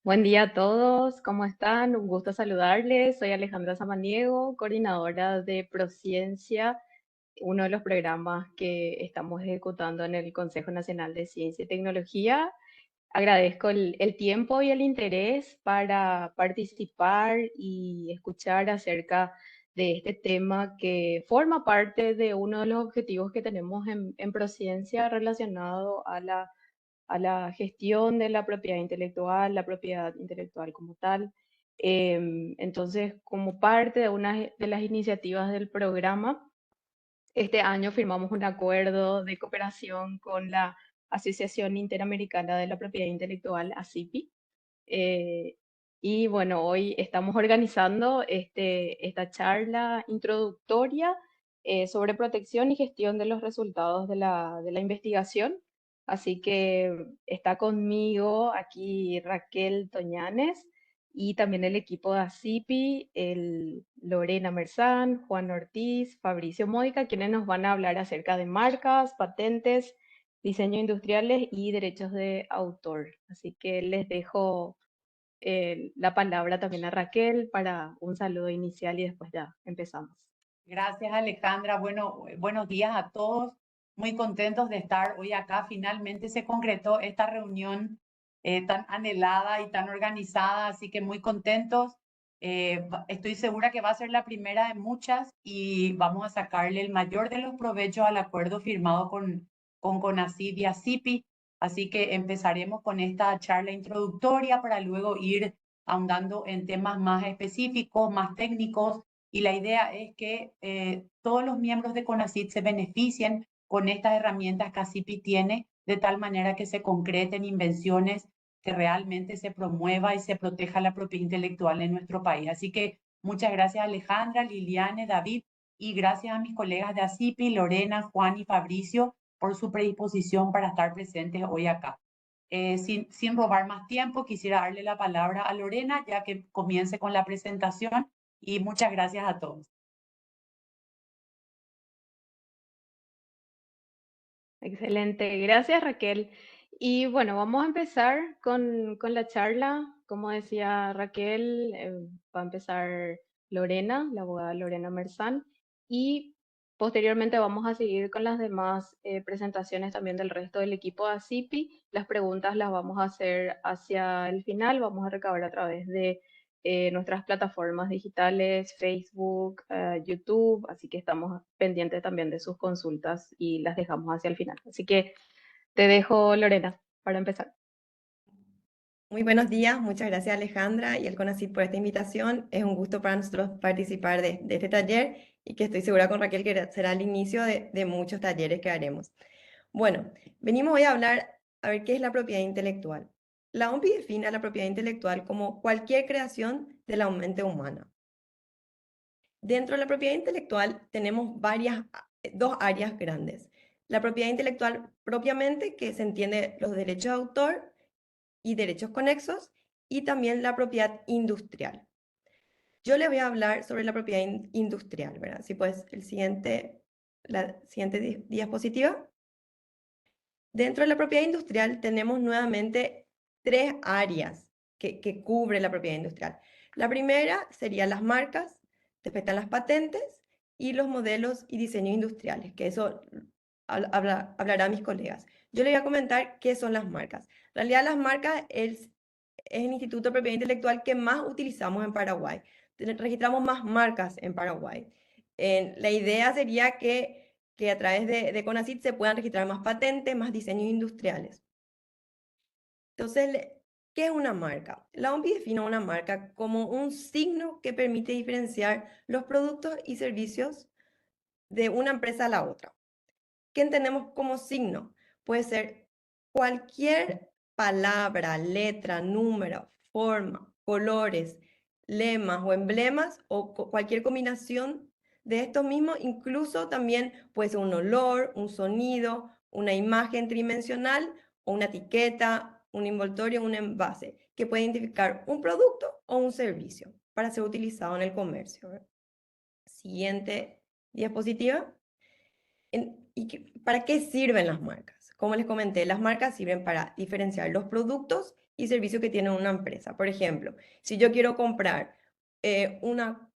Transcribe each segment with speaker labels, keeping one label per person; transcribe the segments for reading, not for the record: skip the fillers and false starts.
Speaker 1: Buen día a todos, ¿cómo están? Un gusto saludarles. Soy Alejandra Samaniego, coordinadora de Prociencia, uno de los programas que estamos ejecutando en el Consejo Nacional de Ciencia y Tecnología. Agradezco el tiempo y el interés para participar y escuchar acerca de este tema que forma parte de uno de los objetivos que tenemos en Prociencia relacionado a la gestión de la propiedad intelectual como tal. Entonces, como parte de una de las iniciativas del programa, este año firmamos un acuerdo de cooperación con la Asociación Interamericana de la Propiedad Intelectual, ACIPI. eh, y bueno, hoy estamos organizando esta charla introductoria sobre protección y gestión de los resultados de la investigación. Así que está conmigo aquí Raquel Toñanes y también el equipo de ACIPI, Lorena Merzán, Juan Ortiz, Fabricio Módica, quienes nos van a hablar acerca de marcas, patentes, diseño industriales y derechos de autor. Así que les dejo la palabra también a Raquel para un saludo inicial y después ya empezamos.
Speaker 2: Gracias, Alejandra. Bueno, buenos días a todos. Muy contentos de estar hoy acá. Finalmente se concretó esta reunión tan anhelada y tan organizada, así que muy contentos. Estoy segura que va a ser la primera de muchas y vamos a sacarle el mayor de los provechos al acuerdo firmado con CONACYT y ACIPI. Así que empezaremos con esta charla introductoria para luego ir ahondando en temas más específicos, más técnicos, y la idea es que todos los miembros de CONACYT se beneficien con estas herramientas que ACIPI tiene, de tal manera que se concreten invenciones, que realmente se promueva y se proteja la propiedad intelectual en nuestro país. Así que muchas gracias Alejandra, Liliane, David, y gracias a mis colegas de ACIPI, Lorena, Juan y Fabricio, por su predisposición para estar presentes hoy acá. Sin robar más tiempo, quisiera darle la palabra a Lorena, ya que comience con la presentación, y muchas gracias a todos.
Speaker 1: Excelente, gracias Raquel. Y bueno, vamos a empezar con la charla. Como decía Raquel, va a empezar Lorena, la abogada Lorena Merzán, y posteriormente vamos a seguir con las demás presentaciones también del resto del equipo de ACIPI. Las preguntas las vamos a hacer hacia el final, vamos a recabar a través de nuestras plataformas digitales, Facebook, YouTube, así que estamos pendientes también de sus consultas y las dejamos hacia el final. Así que te dejo, Lorena, para empezar.
Speaker 3: Muy buenos días, muchas gracias Alejandra y al CONACYT por esta invitación. Es un gusto para nosotros participar de este taller y que estoy segura con Raquel que será el inicio de muchos talleres que haremos. Bueno, venimos hoy a hablar a ver qué es la propiedad intelectual. La OMPI define a la propiedad intelectual como cualquier creación de la mente humana. Dentro de la propiedad intelectual tenemos dos áreas grandes. La propiedad intelectual propiamente, que se entiende los derechos de autor y derechos conexos, y también la propiedad industrial. Yo le voy a hablar sobre la propiedad industrial, ¿verdad? Si pues la siguiente diapositiva. Dentro de la propiedad industrial tenemos nuevamente tres áreas que cubre la propiedad industrial. La primera serían las marcas, después están las patentes y los modelos y diseños industriales, que eso hablará mis colegas. Yo les voy a comentar qué son las marcas. En realidad las marcas es el instituto de propiedad intelectual que más utilizamos en Paraguay. Registramos más marcas en Paraguay. La idea sería que a través de CONACYT se puedan registrar más patentes, más diseños industriales. Entonces, ¿qué es una marca? La OMPI define una marca como un signo que permite diferenciar los productos y servicios de una empresa a la otra. ¿Qué entendemos como signo? Puede ser cualquier palabra, letra, número, forma, colores, lemas o emblemas o cualquier combinación de estos mismos, incluso también puede ser un olor, un sonido, una imagen tridimensional o una etiqueta, un envoltorio, un envase, que puede identificar un producto o un servicio para ser utilizado en el comercio. Siguiente diapositiva. ¿Para qué sirven las marcas? Como les comenté, las marcas sirven para diferenciar los productos y servicios que tiene una empresa. Por ejemplo, si yo quiero comprar una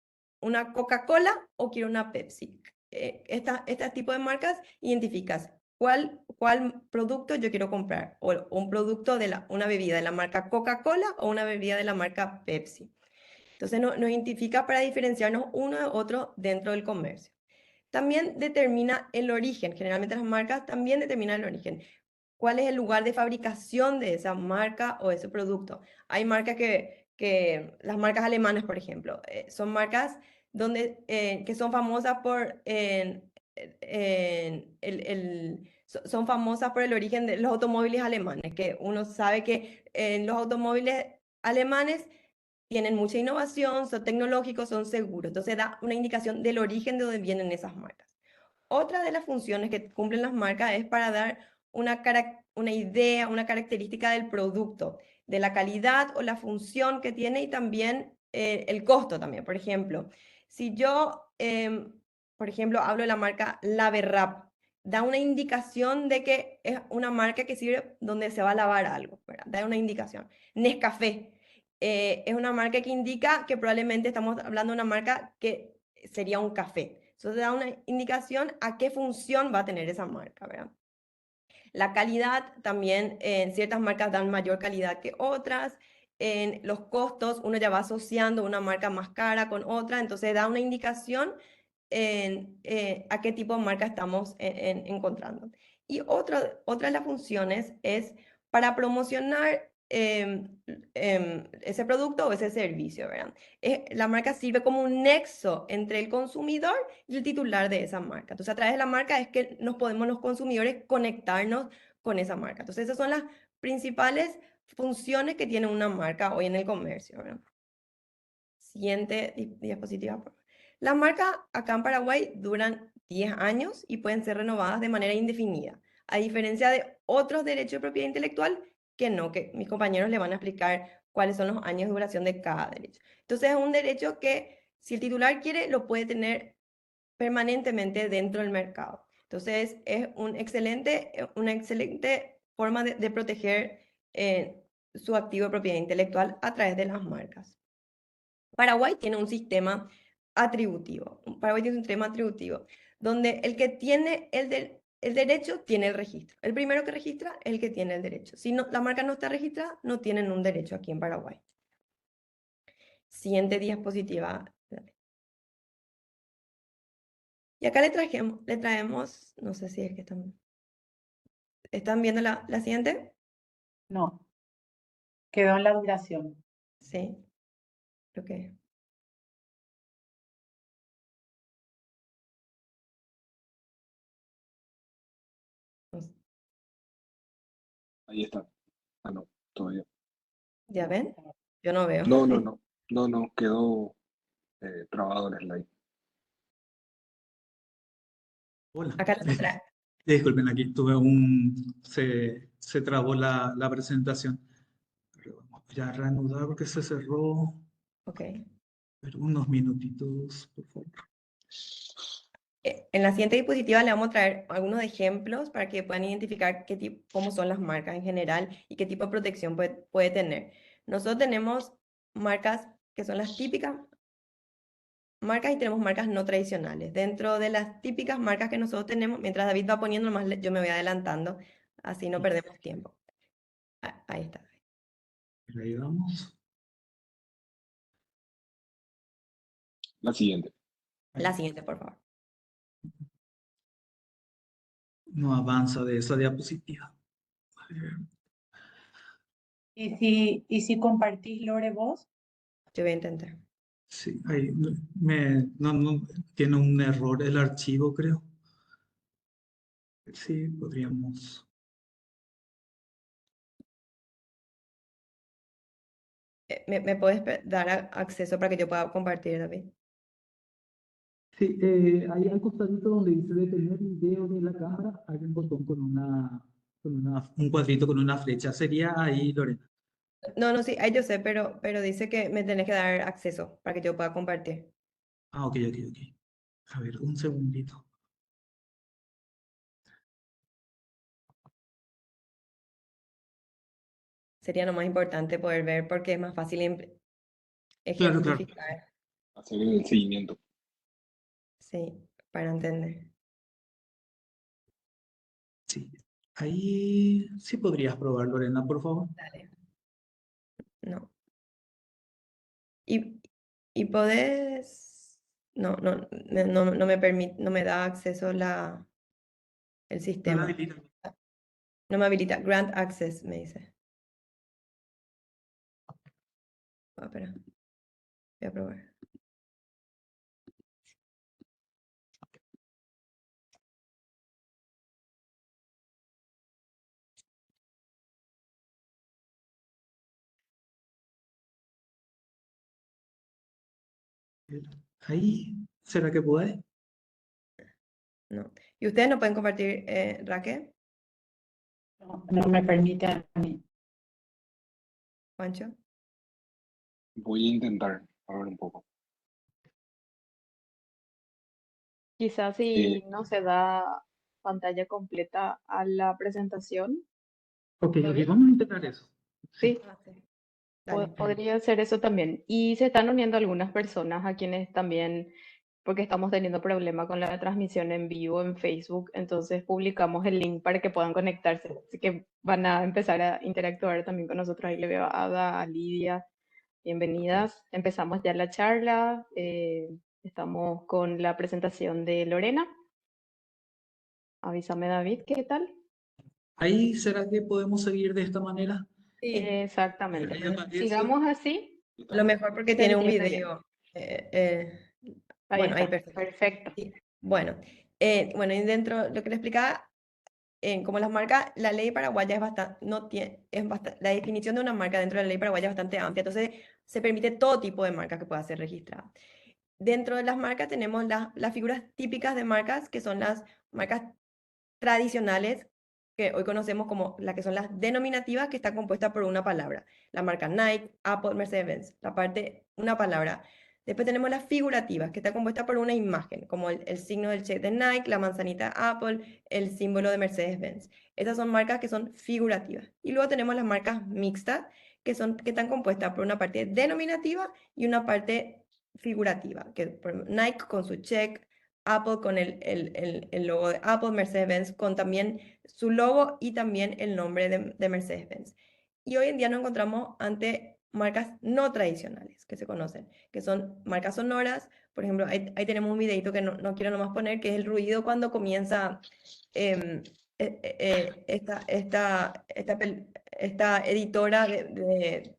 Speaker 3: Coca-Cola o quiero una Pepsi. Este tipo de marcas identificas cuál producto yo quiero comprar, o un producto de una bebida de la marca Coca-Cola o una bebida de la marca Pepsi. Entonces nos identifica para diferenciarnos uno de otro dentro del comercio. También determina el origen, generalmente las marcas también determinan el origen. ¿Cuál es el lugar de fabricación de esa marca o ese producto? Hay marcas las marcas alemanas, por ejemplo, son marcas que son famosas son famosas por el origen de los automóviles alemanes, que uno sabe que los automóviles alemanes tienen mucha innovación, son tecnológicos, son seguros. Entonces da una indicación del origen de dónde vienen esas marcas. Otra de las funciones que cumplen las marcas es para dar una idea, una característica del producto, de la calidad o la función que tiene y también el costo también. Por ejemplo, si yo, por ejemplo, hablo de la marca Laverrap, da una indicación de que es una marca que sirve donde se va a lavar algo, ¿verdad? Da una indicación. Nescafé es una marca que indica que probablemente estamos hablando de una marca que sería un café. Eso te da una indicación a qué función va a tener esa marca, ¿verdad? La calidad también, en ciertas marcas dan mayor calidad que otras. En los costos, uno ya va asociando una marca más cara con otra, entonces da una indicación a qué tipo de marca estamos encontrando. Y otra de las funciones es para promocionar ese producto o ese servicio, ¿verdad? La marca sirve como un nexo entre el consumidor y el titular de esa marca. Entonces, a través de la marca es que nos podemos los consumidores conectarnos con esa marca. Entonces, esas son las principales funciones que tiene una marca hoy en el comercio, ¿verdad? Siguiente diapositiva, por favor. Las marcas acá en Paraguay duran 10 años y pueden ser renovadas de manera indefinida, a diferencia de otros derechos de propiedad intelectual que no, que mis compañeros le van a explicar cuáles son los años de duración de cada derecho. Entonces es un derecho que si el titular quiere lo puede tener permanentemente dentro del mercado. Entonces es una excelente forma de proteger su activo de propiedad intelectual a través de las marcas. Paraguay tiene un sistema atributivo. Paraguay tiene un sistema atributivo donde el que tiene el derecho tiene el registro. El primero que registra es el que tiene el derecho. Si no, la marca no está registrada, no tienen un derecho aquí en Paraguay. Siguiente diapositiva. Y acá le traemos, no sé si es que ¿están viendo la siguiente?
Speaker 2: No, quedó en la duración.
Speaker 3: Sí, creo que.
Speaker 4: Ahí está. Ah, no, todavía.
Speaker 3: ¿Ya ven? Yo no veo.
Speaker 4: No, quedó trabado el slide.
Speaker 5: Hola.
Speaker 3: Acá les trae.
Speaker 5: Disculpen, aquí se trabó la presentación. Pero vamos a reanudar porque se cerró.
Speaker 3: Ok.
Speaker 5: Pero unos minutitos, por favor.
Speaker 3: En la siguiente diapositiva le vamos a traer algunos ejemplos para que puedan identificar cómo son las marcas en general y qué tipo de protección puede tener. Nosotros tenemos marcas que son las típicas marcas y tenemos marcas no tradicionales. Dentro de las típicas marcas que nosotros tenemos, mientras David va poniendo, nomás yo me voy adelantando, así no perdemos tiempo. Ahí está.
Speaker 5: Ahí vamos.
Speaker 4: La siguiente.
Speaker 3: La siguiente, por favor.
Speaker 5: No avanza de esa diapositiva. A ver.
Speaker 2: ¿Y si compartís, Lore, vos?
Speaker 3: Yo voy a intentar.
Speaker 5: Sí, ahí tiene un error el archivo, creo. Sí, podríamos.
Speaker 3: ¿Me puedes dar acceso para que yo pueda compartir, David?
Speaker 5: Sí, ahí al costadito donde dice detener video de la cámara, hay un botón un cuadrito con una flecha. Sería ahí, Lorena.
Speaker 3: No, sí, ahí yo sé, pero dice que me tenés que dar acceso para que yo pueda compartir.
Speaker 5: Ah, ok. A ver, un segundito.
Speaker 3: Sería lo más importante poder ver porque es más fácil
Speaker 5: Claro, claro.
Speaker 3: ejemplificar,
Speaker 4: Hacer el seguimiento.
Speaker 3: sí, para entender.
Speaker 5: Sí. Ahí sí podrías probar, Lorena, por favor.
Speaker 3: Dale. No. Y podés, no me permite, no me da acceso el
Speaker 5: No la
Speaker 3: sistema.
Speaker 5: habilita.
Speaker 3: No me habilita. Grant access, me dice. Espera. Voy a probar.
Speaker 5: Ahí, ¿será que puede?
Speaker 3: No. ¿Y ustedes no pueden compartir, Raquel,
Speaker 2: No me permite a mí.
Speaker 3: Juancho?
Speaker 4: Voy a intentar, a ver un poco.
Speaker 1: Quizás
Speaker 4: Eh,
Speaker 1: si no se da pantalla completa a la presentación,
Speaker 5: Ok,
Speaker 1: ¿está
Speaker 5: ok,
Speaker 1: bien?
Speaker 5: vamos a intentar eso. Sí.
Speaker 1: Sí,
Speaker 3: Ah, sí. Dale.
Speaker 1: podría ser eso también. Y se están uniendo algunas personas a quienes también, porque estamos teniendo problema con la transmisión en vivo en Facebook, entonces publicamos el link para que puedan conectarse. Así que van a empezar a interactuar también con nosotros. Ahí le veo a Ada, a Lidia. Bienvenidas. Empezamos ya la charla. Estamos con la presentación de Lorena. Avísame, David, ¿qué tal?
Speaker 5: Ahí, ¿será que podemos seguir de esta manera?
Speaker 3: Sí,
Speaker 1: Exactamente.
Speaker 5: Ahí aparece.
Speaker 1: Sigamos así.
Speaker 3: lo mejor porque
Speaker 1: Se
Speaker 3: tiene un
Speaker 1: entiende bien.
Speaker 3: video.
Speaker 1: Ahí
Speaker 3: Bueno, ahí
Speaker 1: está.
Speaker 3: perfecto.
Speaker 1: Perfecto.
Speaker 3: Sí. Bueno, bueno, y dentro lo que le explicaba, como las marcas, la ley paraguaya es bastante, no tiene, la definición de una marca dentro de la ley paraguaya es bastante amplia, entonces se permite todo tipo de marca que pueda ser registrada. Dentro de las marcas tenemos las figuras típicas de marcas, que son las marcas tradicionales, que hoy conocemos como las que son las denominativas, que están compuestas por una palabra. La marca Nike, Apple, Mercedes-Benz, la parte, una palabra. Después tenemos las figurativas, que está compuesta por una imagen, como el signo del check de Nike, la manzanita Apple, el símbolo de Mercedes-Benz. Estas son marcas que son figurativas. Y luego tenemos las marcas mixtas, que están compuestas por una parte denominativa y una parte figurativa, que Nike con su check, Apple con el logo de Apple, Mercedes-Benz con también su logo y también el nombre de Mercedes-Benz. Y hoy en día nos encontramos ante marcas no tradicionales que se conocen, que son marcas sonoras. Por ejemplo, ahí tenemos un videito que no quiero nomás poner, que es el ruido cuando comienza esta editora de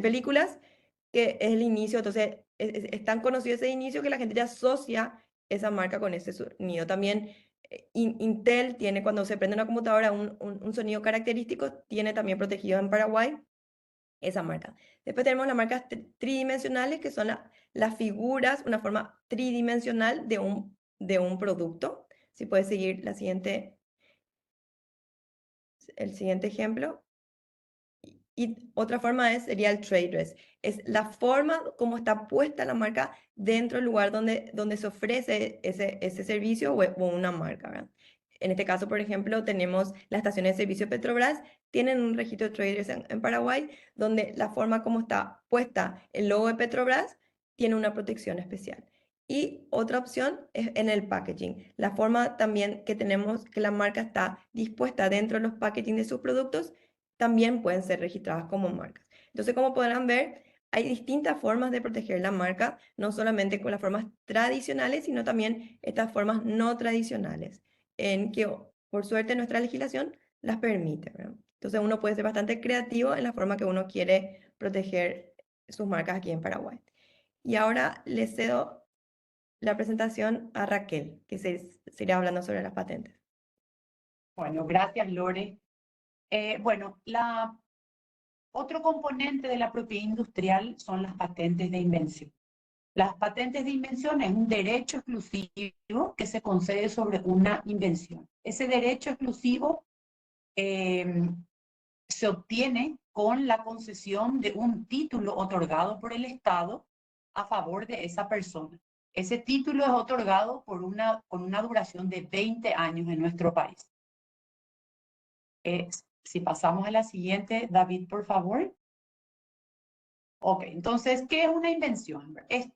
Speaker 3: películas, que es el inicio. Entonces, es tan conocido ese inicio que la gente ya asocia esa marca con ese sonido. También Intel tiene, cuando se prende una computadora, un sonido característico, tiene también protegido en Paraguay esa marca. Después tenemos las marcas tridimensionales, que son las figuras, una forma tridimensional de un producto. Si puedes seguir el siguiente ejemplo. Y otra forma sería el trade dress. Es la forma como está puesta la marca dentro del lugar donde se ofrece ese servicio o una marca, ¿verdad? En este caso, por ejemplo, tenemos las estaciones de servicio Petrobras, tienen un registro de trade dress en Paraguay, donde la forma como está puesta el logo de Petrobras tiene una protección especial. Y otra opción es en el packaging. La forma también que tenemos que la marca está dispuesta dentro de los packaging de sus productos también pueden ser registradas como marcas. Entonces, como podrán ver, hay distintas formas de proteger la marca, no solamente con las formas tradicionales, sino también estas formas no tradicionales, en que por suerte nuestra legislación las permite, ¿verdad? Entonces, uno puede ser bastante creativo en la forma que uno quiere proteger sus marcas aquí en Paraguay. Y ahora le cedo la presentación a Raquel, que se irá hablando sobre las patentes.
Speaker 2: Bueno, gracias, Lore. Bueno, otro componente de la propiedad industrial son las patentes de invención. Las patentes de invención es un derecho exclusivo que se concede sobre una invención. Ese derecho exclusivo se obtiene con la concesión de un título otorgado por el Estado a favor de esa persona. Ese título es otorgado con una duración de 20 años en nuestro país. Si pasamos a la siguiente, David, por favor. Ok, entonces, ¿qué es una invención? Es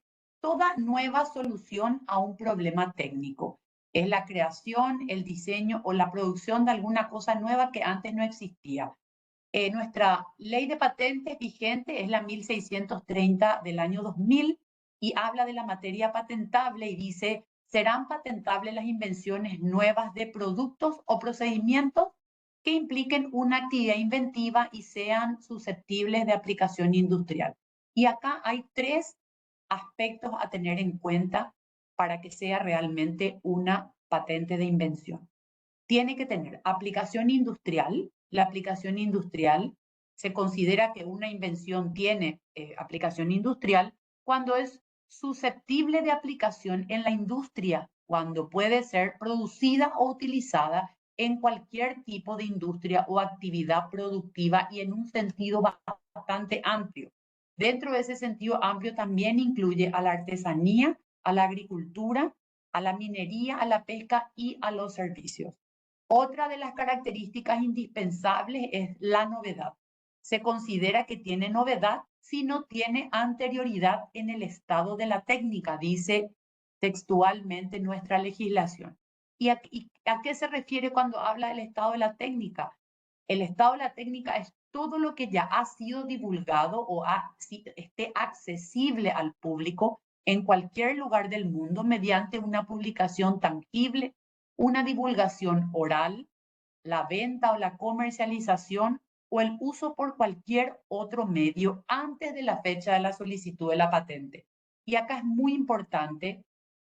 Speaker 2: toda nueva solución a un problema técnico. Es la creación, el diseño o la producción de alguna cosa nueva que antes no existía. Nuestra ley de patentes vigente es la 1630 del año 2000 y habla de la materia patentable y dice, serán patentables las invenciones nuevas de productos o procedimientos que impliquen una actividad inventiva y sean susceptibles de aplicación industrial. Y acá hay 3 aspectos a tener en cuenta para que sea realmente una patente de invención. Tiene que tener aplicación industrial. La aplicación industrial se considera que una invención tiene aplicación industrial cuando es susceptible de aplicación en la industria, cuando puede ser producida o utilizada en cualquier tipo de industria o actividad productiva y en un sentido bastante amplio. Dentro de ese sentido amplio también incluye a la artesanía, a la agricultura, a la minería, a la pesca y a los servicios. Otra de las características indispensables es la novedad. Se considera que tiene novedad si no tiene anterioridad en el estado de la técnica, dice textualmente nuestra legislación. ¿Y a qué se refiere cuando habla del estado de la técnica? El estado de la técnica es todo lo que ya ha sido divulgado o esté accesible al público en cualquier lugar del mundo mediante una publicación tangible, una divulgación oral, la venta o la comercialización o el uso por cualquier otro medio antes de la fecha de la solicitud de la patente. Y acá es muy importante,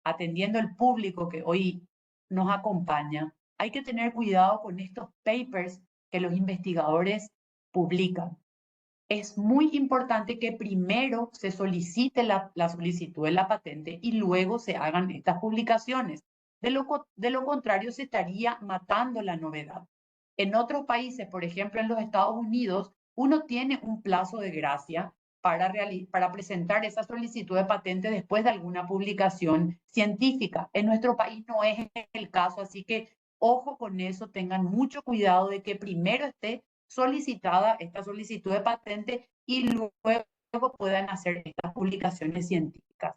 Speaker 2: atendiendo al público que hoy nos acompaña, hay que tener cuidado con estos papers que los investigadores publican. Es muy importante que primero se solicite la solicitud de la patente y luego se hagan estas publicaciones. De lo contrario, se estaría matando la novedad. En otros países, por ejemplo en los Estados Unidos, uno tiene un plazo de gracia para presentar esa solicitud de patente después de alguna publicación científica. En nuestro país no es el caso, así que ojo con eso, tengan mucho cuidado de que primero esté solicitada esta solicitud de patente y luego puedan hacer estas publicaciones científicas.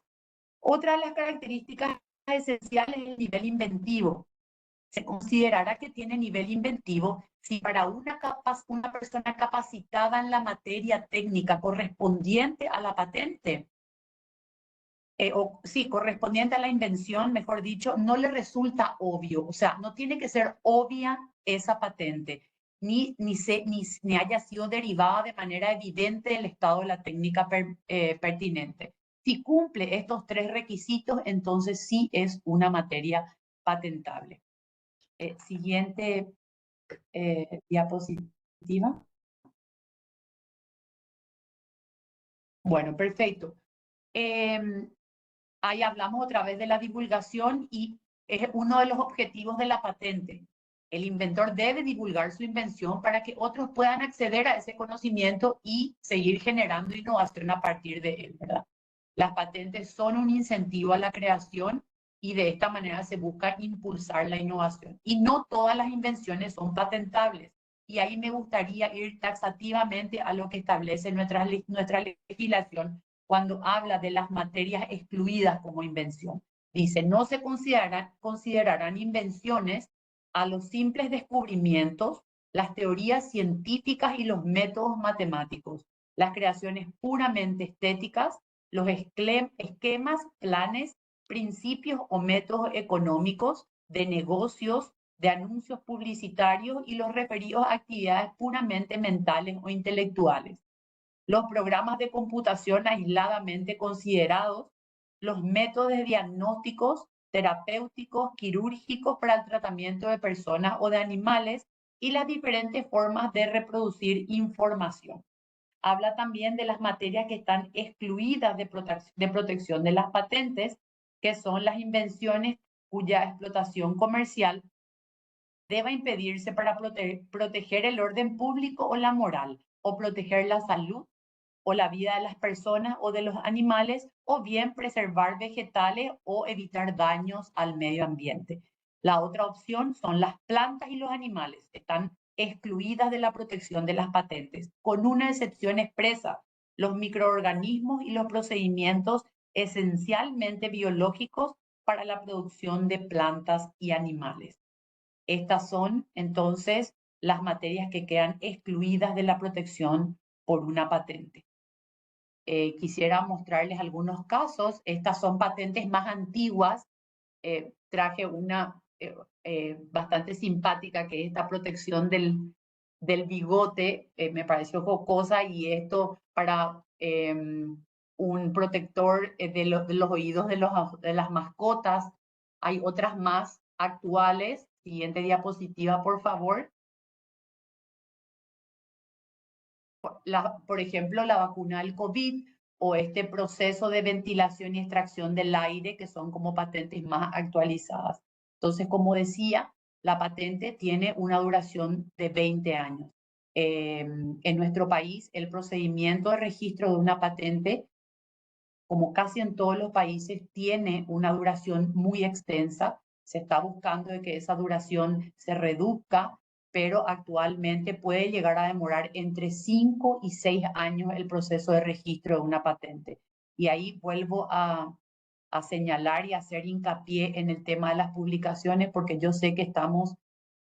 Speaker 2: Otra de las características esenciales es el nivel inventivo. Se considerará que tiene nivel inventivo si para una persona capacitada en la materia técnica correspondiente a la patente, correspondiente a la invención, mejor dicho, no le resulta obvio, o sea, no tiene que ser obvia esa patente, ni haya sido derivada de manera evidente del estado de la técnica pertinente. Si cumple estos 3 requisitos, entonces sí es una materia patentable. Siguiente diapositiva. Bueno, perfecto. Ahí hablamos otra vez de la divulgación y es uno de los objetivos de la patente. El inventor debe divulgar su invención para que otros puedan acceder a ese conocimiento y seguir generando innovación a partir de él, ¿verdad? Las patentes son un incentivo a la creación y de esta manera se busca impulsar la innovación. Y no todas las invenciones son patentables. Y ahí me gustaría ir taxativamente a lo que establece nuestra legislación cuando habla de las materias excluidas como invención. Dice, no se considerarán invenciones a los simples descubrimientos, las teorías científicas y los métodos matemáticos, las creaciones puramente estéticas, los esquemas, planes, principios o métodos económicos, de negocios, de anuncios publicitarios y los referidos a actividades puramente mentales o intelectuales. Los programas de computación aisladamente considerados, los métodos diagnósticos, terapéuticos, quirúrgicos para el tratamiento de personas o de animales y las diferentes formas de reproducir información. Habla también de las materias que están excluidas de protección de las patentes, que son las invenciones cuya explotación comercial deba impedirse para proteger el orden público o la moral, o proteger la salud o la vida de las personas o de los animales, o bien preservar vegetales o evitar daños al medio ambiente. La otra opción son las plantas y los animales. Están excluidas de la protección de las patentes, con una excepción expresa: los microorganismos y los procedimientos esencialmente biológicos para la producción de plantas y animales. Estas son entonces las materias que quedan excluidas de la protección por una patente. Quisiera mostrarles algunos casos. Estas son patentes más antiguas. Traje una bastante simpática, que es esta protección del bigote. Me pareció jocosa, y esto para un protector de los oídos de las mascotas. Hay otras más actuales. Siguiente diapositiva, por favor. Por ejemplo, la vacuna del COVID, o este proceso de ventilación y extracción del aire, que son como patentes más actualizadas. Entonces, como decía, la patente tiene una duración de 20 años. En nuestro país, el procedimiento de registro de una patente, como casi en todos los países, tiene una duración muy extensa. Se está buscando de que esa duración se reduzca, pero actualmente puede llegar a demorar entre 5 y 6 años el proceso de registro de una patente. Y ahí vuelvo a señalar y hacer hincapié en el tema de las publicaciones, porque yo sé que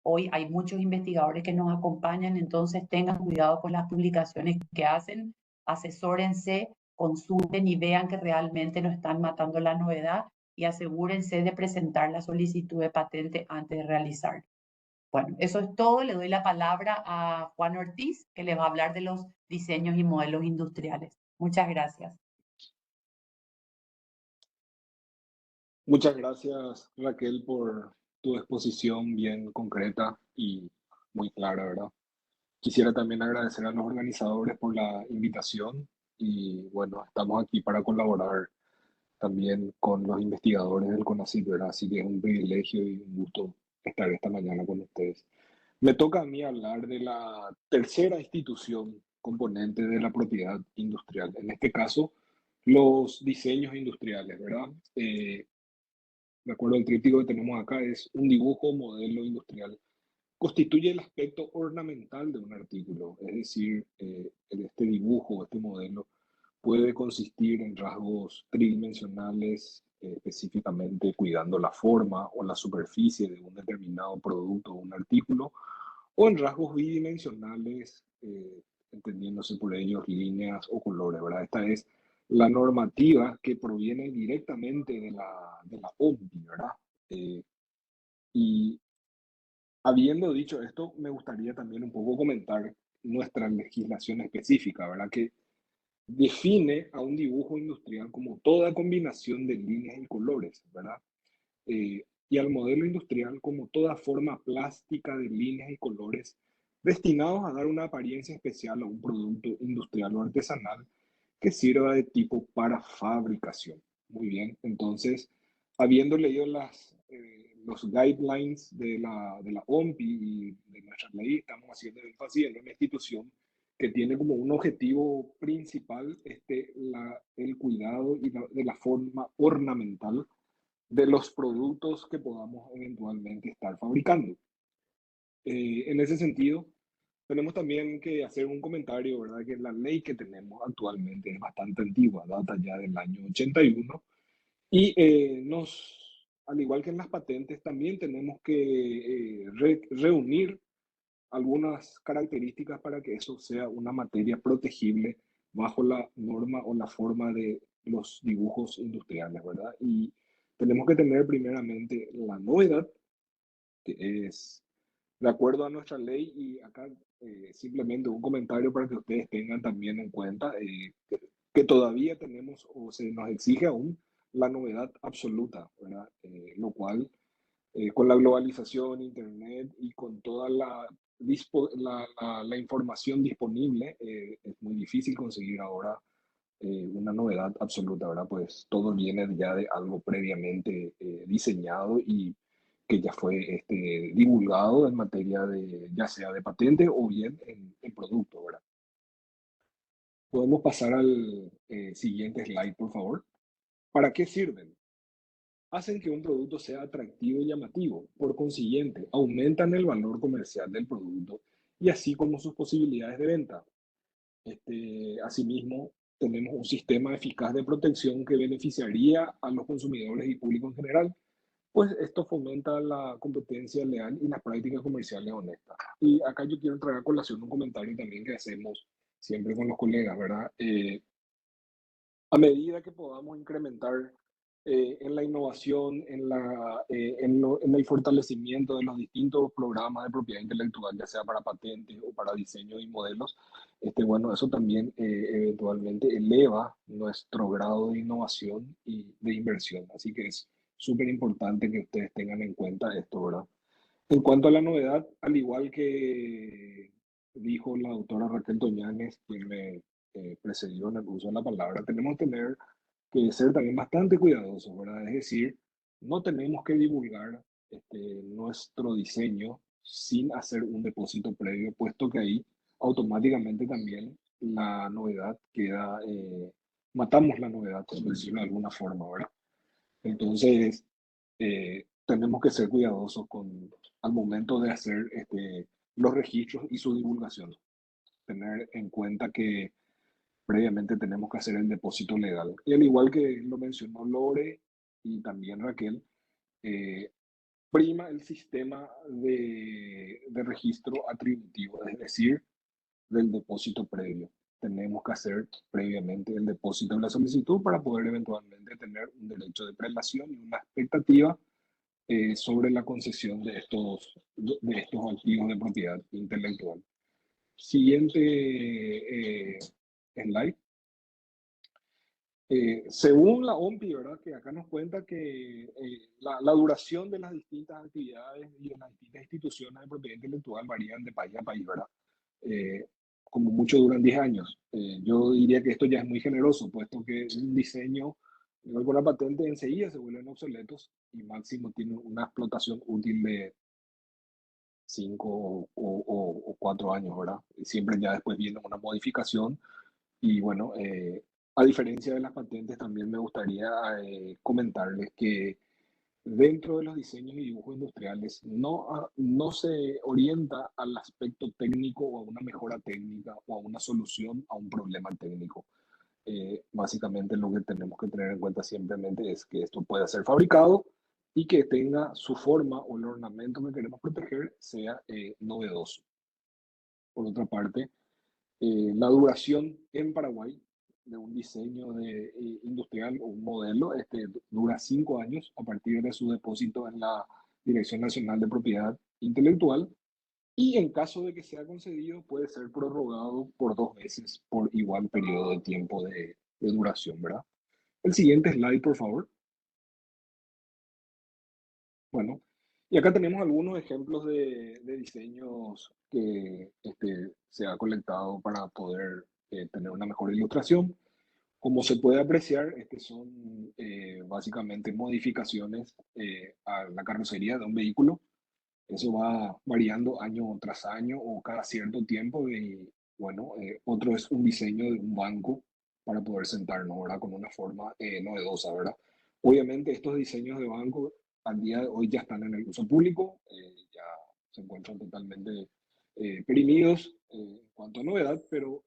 Speaker 2: hoy hay muchos investigadores que nos acompañan, entonces tengan cuidado con las publicaciones que hacen, asesórense, consulten y vean que realmente no están matando la novedad, y asegúrense de presentar la solicitud de patente antes de realizarlo. Bueno, eso es todo. Le doy la palabra a Juan Ortiz, que les va a hablar de los diseños y modelos industriales. Muchas gracias.
Speaker 4: Muchas gracias, Raquel, por tu exposición bien concreta y muy clara, ¿verdad? Quisiera también agradecer a los organizadores por la invitación y bueno, estamos aquí para colaborar también con los investigadores del CONACYT, ¿verdad? Así que es un privilegio y un gusto estar esta mañana con ustedes. Me toca a mí hablar de la tercera institución componente de la propiedad industrial, en este caso, los diseños industriales, ¿verdad? De acuerdo al tríptico que tenemos acá, es un dibujo modelo industrial. Constituye el aspecto ornamental de un artículo, es decir, este dibujo, este modelo, puede consistir en rasgos tridimensionales, específicamente cuidando la forma o la superficie de un determinado producto o un artículo, o en rasgos bidimensionales, entendiéndose por ellos líneas o colores, ¿verdad? Esta es la normativa que proviene directamente de la OMPI, ¿verdad? Y habiendo dicho esto, me gustaría también un poco comentar nuestra legislación específica, ¿verdad? Que define a un dibujo industrial como toda combinación de líneas y colores, ¿verdad? Y al modelo industrial como toda forma plástica de líneas y colores destinados a dar una apariencia especial a un producto industrial o artesanal que sirva de tipo para fabricación. Muy bien, entonces, habiendo leído los guidelines de la OMPI y de nuestra ley, estamos haciendo énfasis en una institución que tiene como un objetivo principal el cuidado de la forma ornamental de los productos que podamos eventualmente estar fabricando. En ese sentido, tenemos también que hacer un comentario, ¿verdad? Que la ley que tenemos actualmente es bastante antigua, data ya del año 81, y al igual que en las patentes, también tenemos que reunir algunas características para que eso sea una materia protegible bajo la norma o la forma de los dibujos industriales, ¿verdad? Y tenemos que tener primeramente la novedad, que es de acuerdo a nuestra ley, y acá simplemente un comentario para que ustedes tengan también en cuenta que todavía tenemos o se nos exige aún la novedad absoluta, ¿verdad? Lo cual con la globalización, Internet y con toda la información disponible, es muy difícil conseguir ahora una novedad absoluta, ¿verdad? Pues todo viene ya de algo previamente diseñado y que ya fue divulgado en materia de, ya sea de patente o bien en producto, ¿verdad? Podemos pasar al siguiente slide, por favor. ¿Para qué sirven? Hacen que un producto sea atractivo y llamativo. Por consiguiente, aumentan el valor comercial del producto y así como sus posibilidades de venta. Asimismo, tenemos un sistema eficaz de protección que beneficiaría a los consumidores y público en general, pues esto fomenta la competencia leal y las prácticas comerciales honestas. Y acá yo quiero traer a colación un comentario también que hacemos siempre con los colegas, ¿verdad? A medida que podamos incrementar en la innovación, en el fortalecimiento de los distintos programas de propiedad intelectual, ya sea para patentes o para diseño y modelos, bueno, eso también eventualmente eleva nuestro grado de innovación y de inversión. Así que es súper importante que ustedes tengan en cuenta esto, ¿verdad? En cuanto a la novedad, al igual que dijo la doctora Raquel Toñanes, quien me precedió en el uso de la palabra, tenemos que ser también bastante cuidadosos, ¿verdad? Es decir, no tenemos que divulgar nuestro diseño sin hacer un depósito previo, puesto que ahí automáticamente también la novedad queda, matamos la novedad, por decirlo de alguna forma, ¿verdad? Entonces, tenemos que ser cuidadosos al momento de hacer los registros y su divulgación. Tener en cuenta que previamente tenemos que hacer el depósito legal. Y al igual que lo mencionó Lore y también Raquel, eh, prima el sistema de registro atributivo, es decir, del depósito previo. Tenemos que hacer previamente el depósito de la solicitud para poder eventualmente tener un derecho de prelación y una expectativa sobre la concesión de estos activos de propiedad intelectual. Siguiente slide. Según la OMPI, ¿verdad? Que acá nos cuenta que la duración de las distintas actividades y de las distintas instituciones de propiedad intelectual varían de país a país, ¿verdad? Como mucho duran 10 años. Yo diría que esto ya es muy generoso, puesto que un diseño, igual con la patente, enseguida se vuelven obsoletos y máximo tiene una explotación útil de 5 o 4 años, ¿verdad? Siempre ya después viene una modificación y bueno, a diferencia de las patentes, también me gustaría comentarles que dentro de los diseños y dibujos industriales no se orienta al aspecto técnico o a una mejora técnica o a una solución a un problema técnico. Básicamente lo que tenemos que tener en cuenta simplemente es que esto pueda ser fabricado y que tenga su forma o el ornamento que queremos proteger sea novedoso. Por otra parte, la duración en Paraguay de un diseño industrial o un modelo dura 5 años a partir de su depósito en la Dirección Nacional de Propiedad Intelectual y en caso de que sea concedido puede ser prorrogado por 2 veces por igual periodo de tiempo de duración, ¿verdad? El siguiente slide, por favor. Bueno, y acá tenemos algunos ejemplos de diseños que se ha colectado para poder tener una mejor ilustración. Como se puede apreciar, son básicamente modificaciones a la carrocería de un vehículo. Eso va variando año tras año o cada cierto tiempo. Y bueno, otro es un diseño de un banco para poder sentarnos, ¿verdad? Con una forma novedosa, ¿verdad? Obviamente estos diseños de banco al día de hoy ya están en el uso público, ya se encuentran totalmente perimidos en cuanto a novedad, pero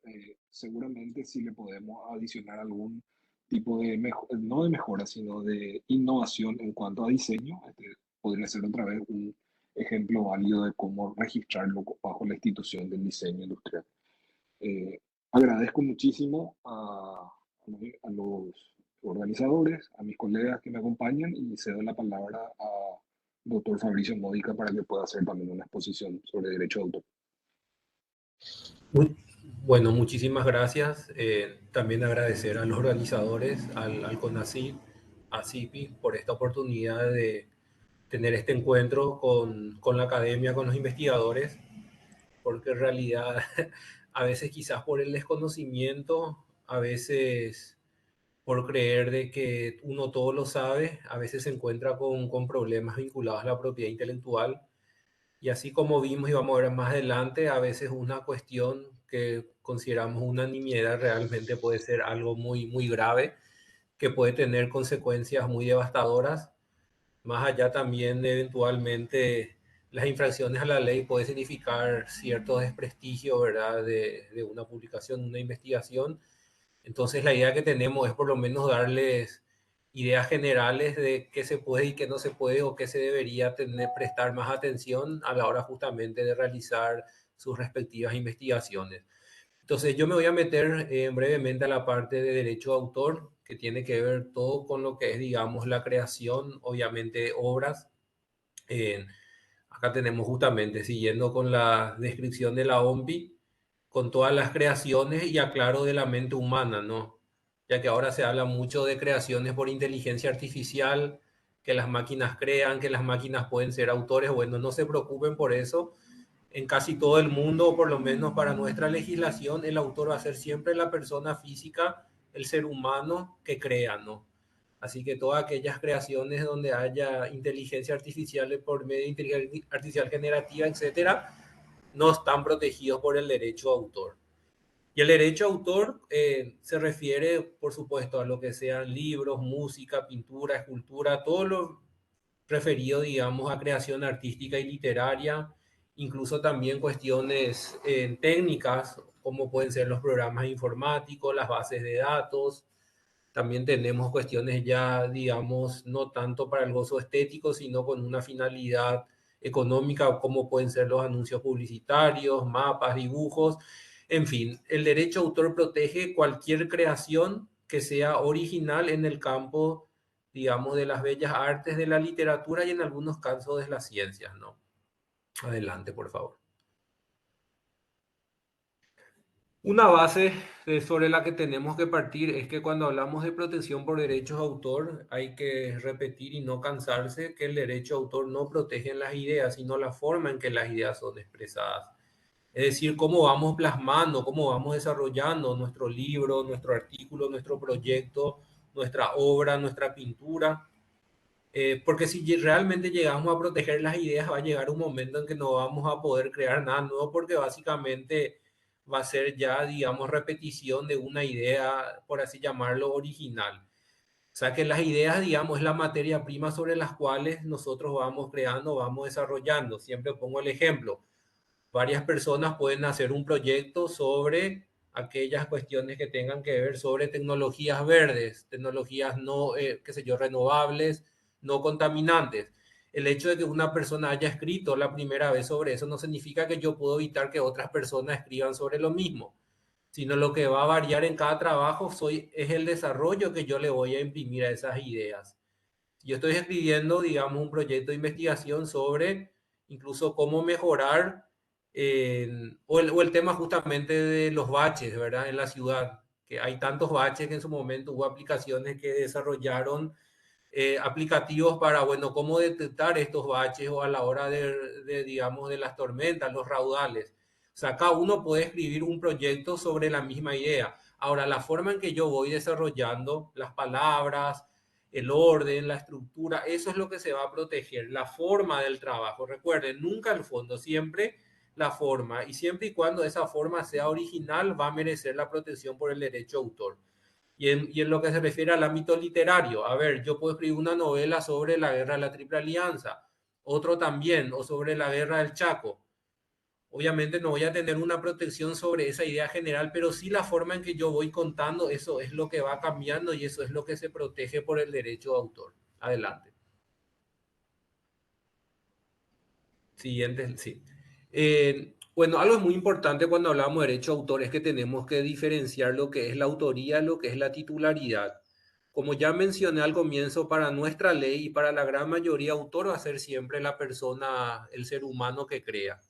Speaker 4: seguramente sí le podemos adicionar algún tipo de, no de mejora, sino de innovación en cuanto a diseño. Podría ser otra vez un ejemplo válido de cómo registrarlo bajo la institución del diseño industrial. Agradezco muchísimo a los organizadores, a mis colegas que me acompañan y cedo la palabra a doctor Fabricio Módica para que pueda hacer también una exposición sobre derecho de autor.
Speaker 6: Bueno, muchísimas gracias. También agradecer a los organizadores, al CONACYT, a CIPI, por esta oportunidad de tener este encuentro con la academia, con los investigadores, porque en realidad a veces quizás por el desconocimiento, a veces por creer de que uno todo lo sabe, a veces se encuentra con problemas vinculados a la propiedad intelectual. Y así como vimos y vamos a ver más adelante, a veces una cuestión que consideramos una nimiedad realmente puede ser algo muy, muy grave, que puede tener consecuencias muy devastadoras, más allá también de eventualmente las infracciones a la ley puede significar cierto desprestigio, ¿verdad? De una publicación, una investigación. Entonces la idea que tenemos es por lo menos darles ideas generales de qué se puede y qué no se puede o qué se debería tener, prestar más atención a la hora justamente de realizar sus respectivas investigaciones. Entonces yo me voy a meter brevemente a la parte de derecho de autor, que tiene que ver todo con lo que es, digamos, la creación, obviamente, de obras. Eh, Acá tenemos justamente, siguiendo con la descripción de la OMPI, con todas las creaciones y aclaro de la mente humana, ¿no? Ya que ahora se habla mucho de creaciones por inteligencia artificial, que las máquinas crean, que las máquinas pueden ser autores. Bueno, no se preocupen por eso. En casi todo el mundo, o por lo menos para nuestra legislación, el autor va a ser siempre la persona física, el ser humano que crea, ¿no? Así que todas aquellas creaciones donde haya inteligencia artificial por medio de inteligencia artificial generativa, etcétera, no están protegidos por el derecho de autor. Y el derecho de autor se refiere, por supuesto, a lo que sean libros, música, pintura, escultura, todo lo referido, digamos, a creación artística y literaria, incluso también cuestiones técnicas, como pueden ser los programas informáticos, las bases de datos. También tenemos cuestiones ya, digamos, no tanto para el gozo estético, sino con una finalidad económica, como pueden ser los anuncios publicitarios, mapas, dibujos. En fin, el derecho de autor protege cualquier creación que sea original en el campo, digamos, de las bellas artes, de la literatura y en algunos casos de las ciencias, ¿no? Adelante, por favor. Una base sobre la que tenemos que partir es que cuando hablamos de protección por derechos de autor, hay que repetir y no cansarse que el derecho de autor no protege las ideas, sino la forma en que las ideas son expresadas. Es decir, cómo vamos plasmando, cómo vamos desarrollando nuestro libro, nuestro artículo, nuestro proyecto, nuestra obra, nuestra pintura. Porque si realmente llegamos a proteger las ideas, va a llegar un momento en que no vamos a poder crear nada nuevo porque básicamente va a ser ya, digamos, repetición de una idea, por así llamarlo, original. O sea que las ideas, digamos, es la materia prima sobre las cuales nosotros vamos creando, vamos desarrollando. Siempre pongo el ejemplo. Varias personas pueden hacer un proyecto sobre aquellas cuestiones que tengan que ver sobre tecnologías verdes, tecnologías no, qué sé yo, renovables, no contaminantes. El hecho de que una persona haya escrito la primera vez sobre eso no significa que yo puedo evitar que otras personas escriban sobre lo mismo, sino lo que va a variar en cada trabajo es el desarrollo que yo le voy a imprimir a esas ideas. Yo estoy escribiendo, digamos, un proyecto de investigación sobre incluso cómo mejorar o el tema justamente de los baches, ¿verdad? En la ciudad, que hay tantos baches que en su momento hubo aplicaciones que desarrollaron aplicativos para, bueno, cómo detectar estos baches o a la hora digamos, de las tormentas, los raudales. O sea, cada uno puede escribir un proyecto sobre la misma idea. Ahora, la forma en que yo voy desarrollando las palabras, el orden, la estructura, eso es lo que se va a proteger, la forma del trabajo. Recuerden, nunca el fondo, siempre la forma. Y siempre y cuando esa forma sea original, va a merecer la protección por el derecho de autor. Y en lo que se refiere al ámbito literario, a ver, yo puedo escribir una novela sobre la guerra de la Triple Alianza, otro también, o sobre la guerra del Chaco. Obviamente no voy a tener una protección sobre esa idea general, pero sí la forma en que yo voy contando, eso es lo que va cambiando y eso es lo que se protege por el derecho de autor. Adelante. Siguiente, sí. Bueno, algo muy importante cuando hablamos de derecho de autor es que tenemos que diferenciar lo que es la autoría, lo que es la titularidad. Como ya mencioné al comienzo, para nuestra ley y para la gran mayoría, autor va a ser siempre la persona, el ser humano que crea.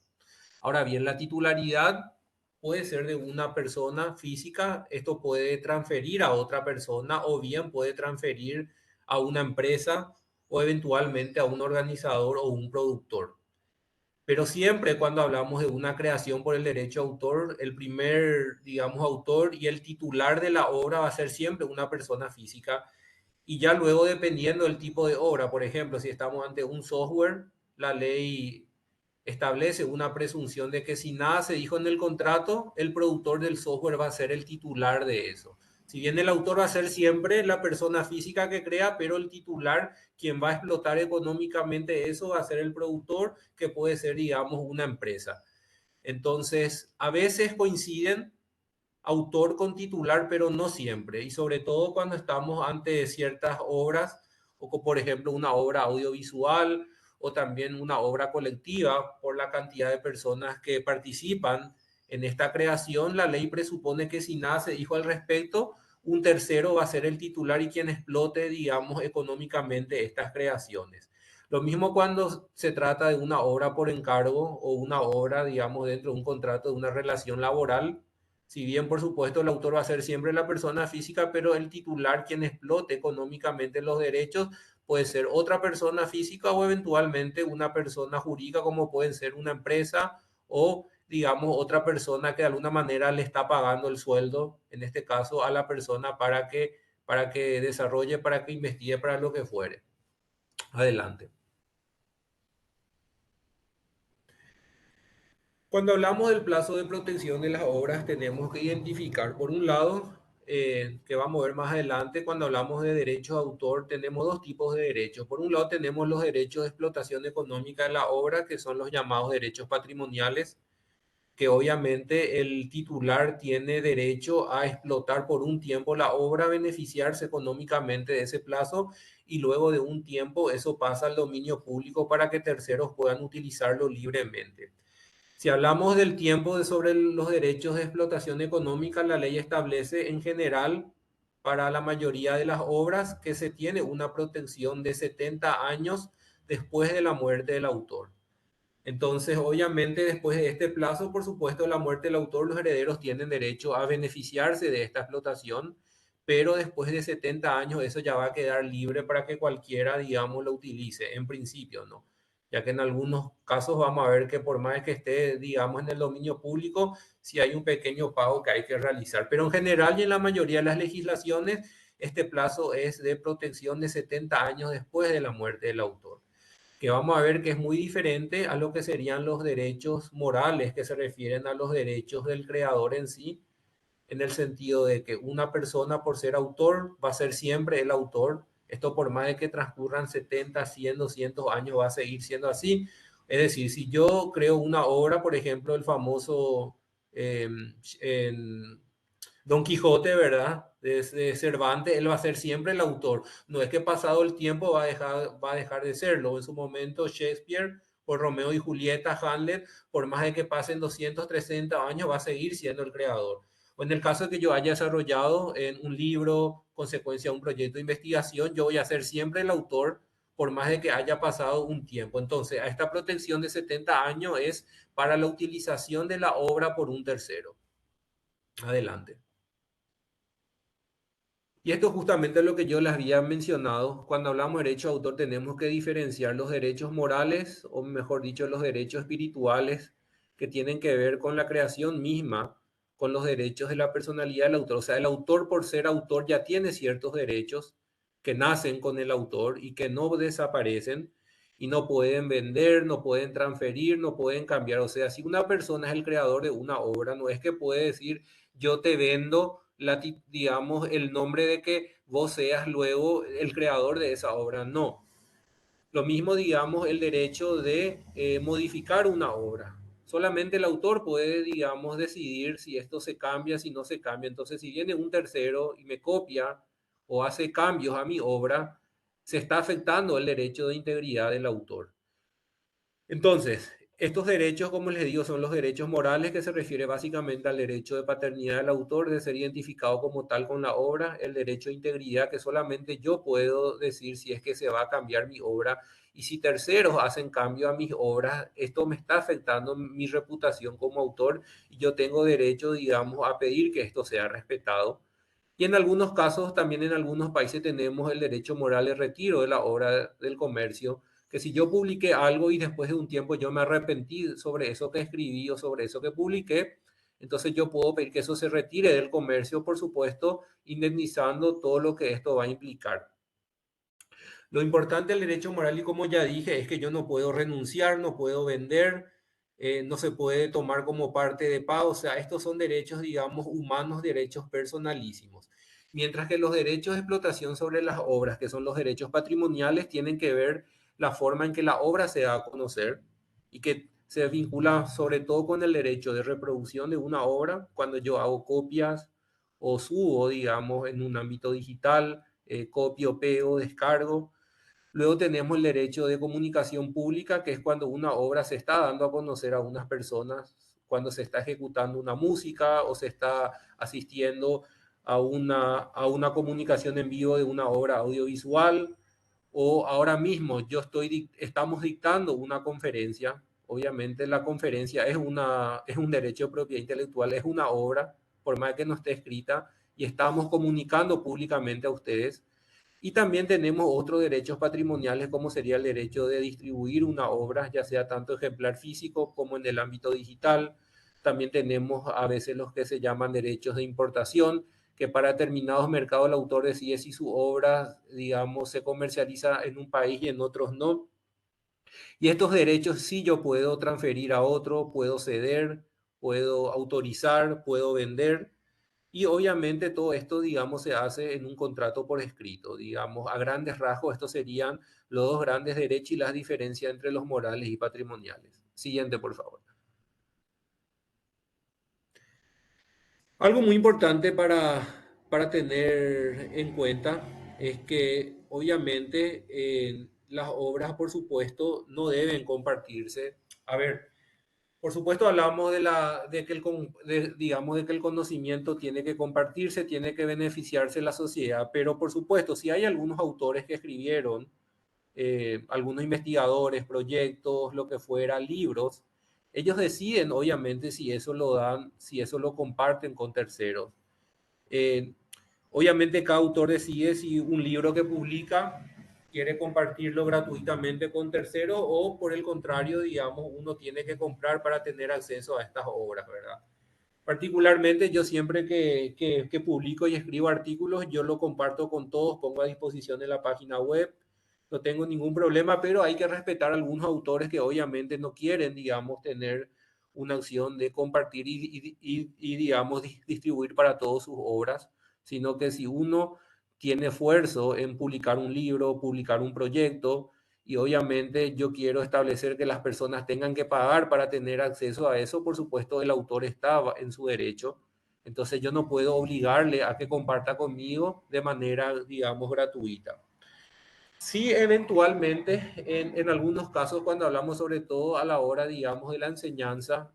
Speaker 6: Ahora bien, la titularidad puede ser de una persona física, esto puede transferir a otra persona o bien puede transferir a una empresa o eventualmente a un organizador o un productor. Pero siempre cuando hablamos de una creación por el derecho de autor, el primer, digamos, autor y el titular de la obra va a ser siempre una persona física. Y ya luego, dependiendo del tipo de obra, por ejemplo, si estamos ante un software, la ley establece una presunción de que si nada se dijo en el contrato, el productor del software va a ser el titular de eso. Si bien el autor va a ser siempre la persona física que crea, pero el titular, quien va a explotar económicamente eso, va a ser el productor, que puede ser, digamos, una empresa. Entonces, a veces coinciden autor con titular, pero no siempre. Y sobre todo cuando estamos ante ciertas obras, o por ejemplo una obra audiovisual o también una obra colectiva, por la cantidad de personas que participan en esta creación, la ley presupone que si nada se dijo al respecto, un tercero va a ser el titular y quien explote, digamos, económicamente estas creaciones. Lo mismo cuando se trata de una obra por encargo o una obra, digamos, dentro de un contrato de una relación laboral. Si bien, por supuesto, el autor va a ser siempre la persona física, pero el titular, quien explote económicamente los derechos, puede ser otra persona física o eventualmente una persona jurídica, como pueden ser una empresa o, digamos, otra persona que de alguna manera le está pagando el sueldo, en este caso, a la persona para que desarrolle, para que investigue, para lo que fuere. Adelante. Cuando hablamos del plazo de protección de las obras, tenemos que identificar, por un lado, que vamos a ver más adelante, cuando hablamos de derechos de autor, tenemos dos tipos de derechos. Por un lado, tenemos los derechos de explotación económica de la obra, que son los llamados derechos patrimoniales, que obviamente el titular tiene derecho a explotar por un tiempo la obra, beneficiarse económicamente de ese plazo y luego de un tiempo eso pasa al dominio público para que terceros puedan utilizarlo libremente. Si hablamos del tiempo sobre los derechos de explotación económica, la ley establece en general para la mayoría de las obras que se tiene una protección de 70 años después de la muerte del autor. Entonces, obviamente, después de este plazo, por supuesto, de la muerte del autor, los herederos tienen derecho a beneficiarse de esta explotación, pero después de 70 años eso ya va a quedar libre para que cualquiera, digamos, lo utilice, en principio, ¿no? Ya que en algunos casos vamos a ver que por más que esté, digamos, en el dominio público, sí hay un pequeño pago que hay que realizar. Pero en general y en la mayoría de las legislaciones, este plazo es de protección de 70 años después de la muerte del autor, que vamos a ver que es muy diferente a lo que serían los derechos morales, que se refieren a los derechos del creador en sí, en el sentido de que una persona por ser autor va a ser siempre el autor. Esto por más de que transcurran 70, 100, 200 años va a seguir siendo así. Es decir, si yo creo una obra, por ejemplo, el famoso en Don Quijote, ¿verdad? De Cervantes, él va a ser siempre el autor. No es que pasado el tiempo va a dejar de serlo. En su momento Shakespeare, por Romeo y Julieta, Hamlet, por más de que pasen 230 años, va a seguir siendo el creador. O en el caso de que yo haya desarrollado en un libro, consecuencia de un proyecto de investigación, yo voy a ser siempre el autor, por más de que haya pasado un tiempo. Entonces, a esta protección de 70 años es para la utilización de la obra por un tercero. Adelante. Y esto justamente es lo que yo les había mencionado. Cuando hablamos de derecho de autor tenemos que diferenciar los derechos morales, o mejor dicho, los derechos espirituales, que tienen que ver con la creación misma, con los derechos de la personalidad del autor. O sea, el autor por ser autor ya tiene ciertos derechos que nacen con el autor y que no desaparecen y no pueden vender, no pueden transferir, no pueden cambiar. O sea, si una persona es el creador de una obra, no es que puede decir yo te vendo digamos, el nombre de que vos seas luego el creador de esa obra. No. Lo mismo, digamos, el derecho de modificar una obra. Solamente el autor puede, digamos, decidir si esto se cambia, si no se cambia. Entonces, si viene un tercero y me copia o hace cambios a mi obra, se está afectando el derecho de integridad del autor. Entonces, estos derechos, como les digo, son los derechos morales, que se refiere básicamente al derecho de paternidad del autor, de ser identificado como tal con la obra, el derecho de integridad, que solamente yo puedo decir si es que se va a cambiar mi obra, y si terceros hacen cambio a mis obras, esto me está afectando mi reputación como autor, y yo tengo derecho, digamos, a pedir que esto sea respetado. Y en algunos casos, también en algunos países tenemos el derecho moral de retiro de la obra del comercio, que si yo publiqué algo y después de un tiempo yo me arrepentí sobre eso que escribí o sobre eso que publiqué, entonces yo puedo pedir que eso se retire del comercio, por supuesto, indemnizando todo lo que esto va a implicar. Lo importante del derecho moral, y como ya dije, es que yo no puedo renunciar, no puedo vender, no se puede tomar como parte de pago. O sea, estos son derechos, digamos, humanos, derechos personalísimos. mientras que los derechos de explotación sobre las obras, que son los derechos patrimoniales, tienen que ver la forma en que la obra se da a conocer y que se vincula sobre todo con el derecho de reproducción de una obra cuando yo hago copias o subo, digamos, en un ámbito digital, copio, pego, descargo. Luego tenemos el derecho de comunicación pública, que es cuando una obra se está dando a conocer a unas personas, cuando se está ejecutando una música o se está asistiendo a una comunicación en vivo de una obra audiovisual, o ahora mismo estamos dictando una conferencia. Obviamente la conferencia es un derecho de propiedad intelectual, es una obra, por más que no esté escrita, y estamos comunicando públicamente a ustedes. Y también tenemos otros derechos patrimoniales, como sería el derecho de distribuir una obra, ya sea tanto ejemplar físico como en el ámbito digital. También tenemos a veces los que se llaman derechos de importación, que para determinados mercados el autor decide si su obra, digamos, se comercializa en un país y en otros no. Y estos derechos sí yo puedo transferir a otro, puedo ceder, puedo autorizar, puedo vender. Y obviamente todo esto, digamos, se hace en un contrato por escrito. Digamos, a grandes rasgos, estos serían los dos grandes derechos y las diferencias entre los morales y patrimoniales. Siguiente, por favor. Algo muy importante para tener en cuenta es que obviamente las obras, por supuesto, no deben compartirse. A ver, por supuesto, hablamos digamos, de que el conocimiento tiene que compartirse, tiene que beneficiarse la sociedad, pero por supuesto, si hay algunos autores que escribieron, algunos investigadores, proyectos, lo que fuera, libros, ellos deciden, obviamente, si eso lo dan, si eso lo comparten con terceros. Eh, Obviamente, cada autor decide si un libro que publica quiere compartirlo gratuitamente con terceros o por el contrario, digamos, uno tiene que comprar para tener acceso a estas obras, ¿verdad? Particularmente yo siempre que publico y escribo artículos, yo lo comparto con todos, pongo a disposición en la página web, no tengo ningún problema, pero hay que respetar a algunos autores que obviamente no quieren, digamos, tener una acción de compartir digamos, distribuir para todas sus obras, sino que si uno tiene esfuerzo en publicar un libro, publicar un proyecto, y obviamente yo quiero establecer que las personas tengan que pagar para tener acceso a eso, por supuesto el autor está en su derecho, entonces yo no puedo obligarle a que comparta conmigo de manera, digamos, gratuita. Sí, eventualmente, en algunos casos, cuando hablamos sobre todo a la hora, digamos, de la enseñanza,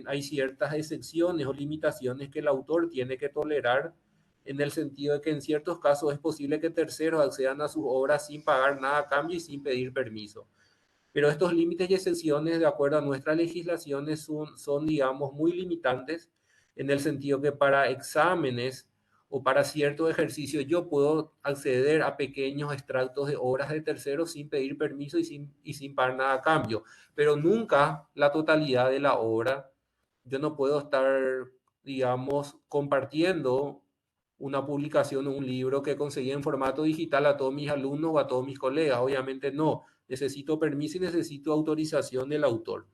Speaker 6: hay ciertas excepciones o limitaciones que el autor tiene que tolerar, en el sentido de que en ciertos casos es posible que terceros accedan a sus obras sin pagar nada a cambio y sin pedir permiso. Pero estos límites y excepciones, de acuerdo a nuestras legislaciones, son, digamos, muy limitantes, en el sentido que para exámenes o para ciertos ejercicios yo puedo acceder a pequeños extractos de obras de terceros sin pedir permiso y sin pagar nada a cambio, pero nunca la totalidad de la obra. Yo no puedo estar, digamos, compartiendo una publicación o un libro que conseguí en formato digital a todos mis alumnos o a todos mis colegas. Obviamente no. Necesito permiso y necesito autorización del autor.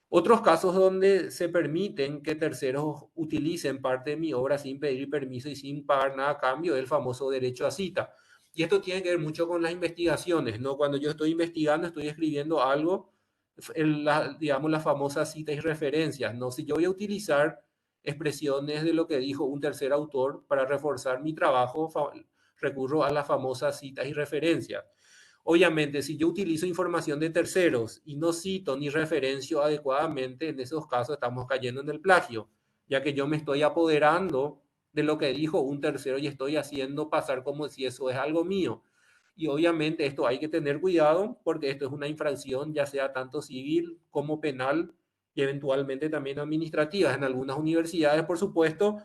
Speaker 6: Otros casos donde se permiten que terceros utilicen parte de mi obra sin pedir permiso y sin pagar nada a cambio es el famoso derecho a cita. Y esto tiene que ver mucho con las investigaciones, ¿no? Cuando yo estoy investigando, estoy escribiendo algo, digamos, las famosas citas y referencias, ¿no? Si yo voy a utilizar expresiones de lo que dijo un tercer autor para reforzar mi trabajo, recurro a las famosas citas y referencias. Obviamente, si yo utilizo información de terceros y no cito ni referencio adecuadamente, en esos casos estamos cayendo en el plagio, ya que yo me estoy apoderando de lo que dijo un tercero y estoy haciendo pasar como si eso es algo mío. Y obviamente esto hay que tener cuidado porque esto es una infracción ya sea tanto civil como penal y eventualmente también administrativa. En algunas universidades, por supuesto,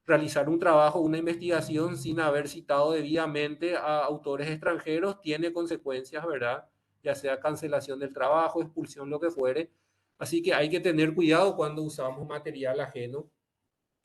Speaker 6: realizar un trabajo, una investigación sin haber citado debidamente a autores extranjeros tiene consecuencias, ¿verdad? Ya sea cancelación del trabajo, expulsión, lo que fuere. Así que hay que tener cuidado cuando usamos material ajeno.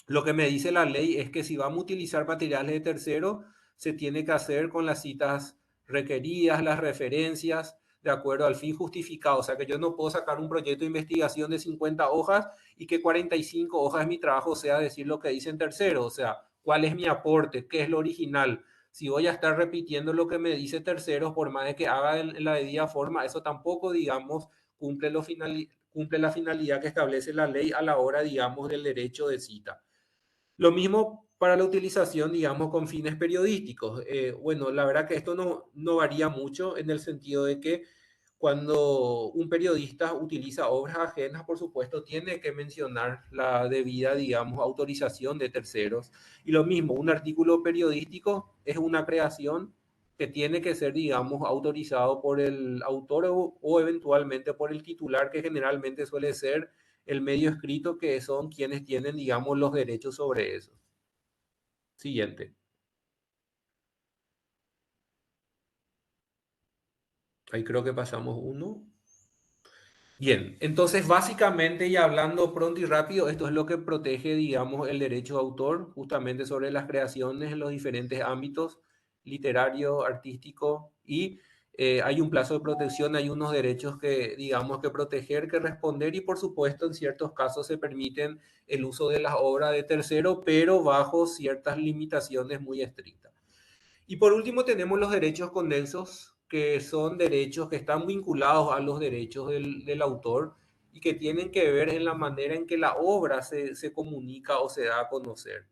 Speaker 6: Lo que me dice la ley es que si vamos a utilizar materiales de tercero, se tiene que hacer con las citas requeridas, las referencias, de acuerdo al fin justificado. O sea, que yo no puedo sacar un proyecto de investigación de 50 hojas y que 45 hojas de mi trabajo sea decir lo que dicen terceros. O sea, cuál es mi aporte, qué es lo original. Si voy a estar repitiendo lo que me dice terceros, por más de que haga en la debida forma, eso tampoco, digamos, cumple la finalidad que establece la ley a la hora, digamos, del derecho de cita. Lo mismo para la utilización, digamos, con fines periodísticos. Bueno, la verdad que esto no varía mucho en el sentido de que cuando un periodista utiliza obras ajenas, por supuesto, tiene que mencionar la debida, digamos, autorización de terceros. Y lo mismo, un artículo periodístico es una creación que tiene que ser, digamos, autorizado por el autor o eventualmente por el titular, que generalmente suele ser el medio escrito, que son quienes tienen, digamos, los derechos sobre eso. Siguiente. Ahí creo que pasamos uno. Bien, entonces básicamente y hablando pronto y rápido, esto es lo que protege, digamos, el derecho de autor, justamente sobre las creaciones en los diferentes ámbitos, literario, artístico, y hay un plazo de protección, hay unos derechos que, digamos, que proteger, que responder, y por supuesto en ciertos casos se permiten el uso de las obras de tercero, pero bajo ciertas limitaciones muy estrictas. Y por último tenemos los derechos conexos, que son derechos que están vinculados a los derechos del autor y que tienen que ver en la manera en que la obra se comunica o se da a conocer.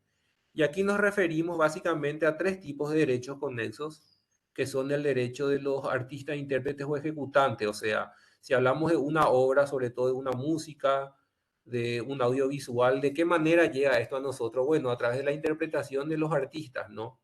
Speaker 6: Y aquí nos referimos básicamente a tres tipos de derechos conexos, que son el derecho de los artistas, intérpretes o ejecutantes. O sea, si hablamos de una obra, sobre todo de una música, de un audiovisual, ¿de qué manera llega esto a nosotros? Bueno, a través de la interpretación de los artistas, ¿no?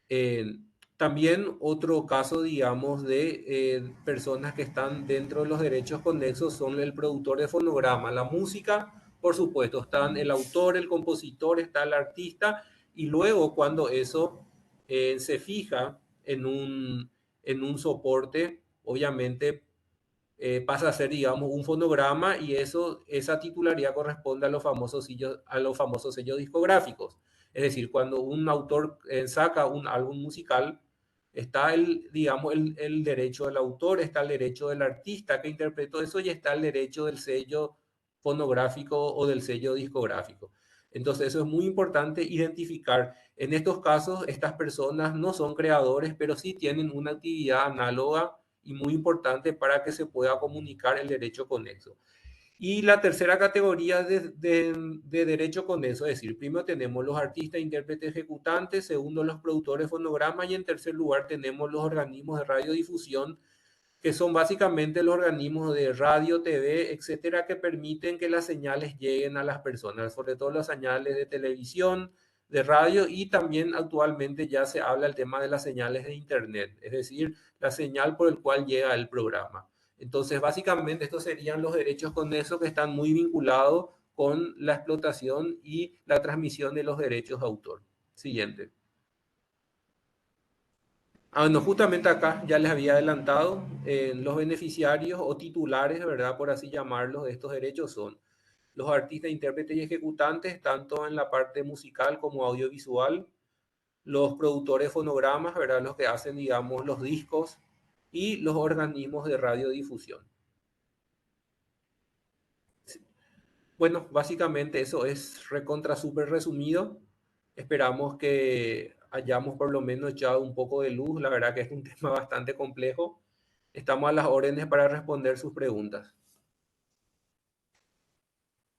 Speaker 6: Eh, También otro caso, digamos, de personas que están dentro de los derechos conexos son el productor de fonograma. La música, por supuesto, están el autor, el compositor, está el artista, y luego cuando eso se fija en un soporte, obviamente pasa a ser, digamos, un fonograma, y esa titularidad corresponde a los famosos sellos discográficos. Es decir, cuando un autor saca un álbum musical, está digamos, el derecho del autor, está el derecho del artista que interpretó eso y está el derecho del sello fonográfico o del sello discográfico. Entonces, eso es muy importante identificar. En estos casos, estas personas no son creadores, pero sí tienen una actividad análoga y muy importante para que se pueda comunicar el derecho conexo. Y la tercera categoría de derecho conexo, es decir, primero tenemos los artistas, intérpretes, ejecutantes, segundo los productores de fonogramas, y en tercer lugar tenemos los organismos de radiodifusión, que son básicamente los organismos de radio, TV, etcétera, que permiten que las señales lleguen a las personas, sobre todo las señales de televisión, de radio, y también actualmente ya se habla el tema de las señales de internet, es decir, la señal por el cual llega el programa. Entonces, básicamente estos serían los derechos conexos que están muy vinculados con la explotación y la transmisión de los derechos de autor. Siguiente. No, justamente acá ya les había adelantado, los beneficiarios o titulares, ¿verdad? Por así llamarlos, de estos derechos son los artistas, intérpretes y ejecutantes, tanto en la parte musical como audiovisual, los productores de fonogramas, ¿verdad? Los que hacen, digamos, los discos, y los organismos de radiodifusión. Bueno, básicamente eso es recontra súper resumido. Esperamos que hayamos por lo menos echado un poco de luz. La verdad que es un tema bastante complejo. Estamos a las órdenes para responder sus preguntas.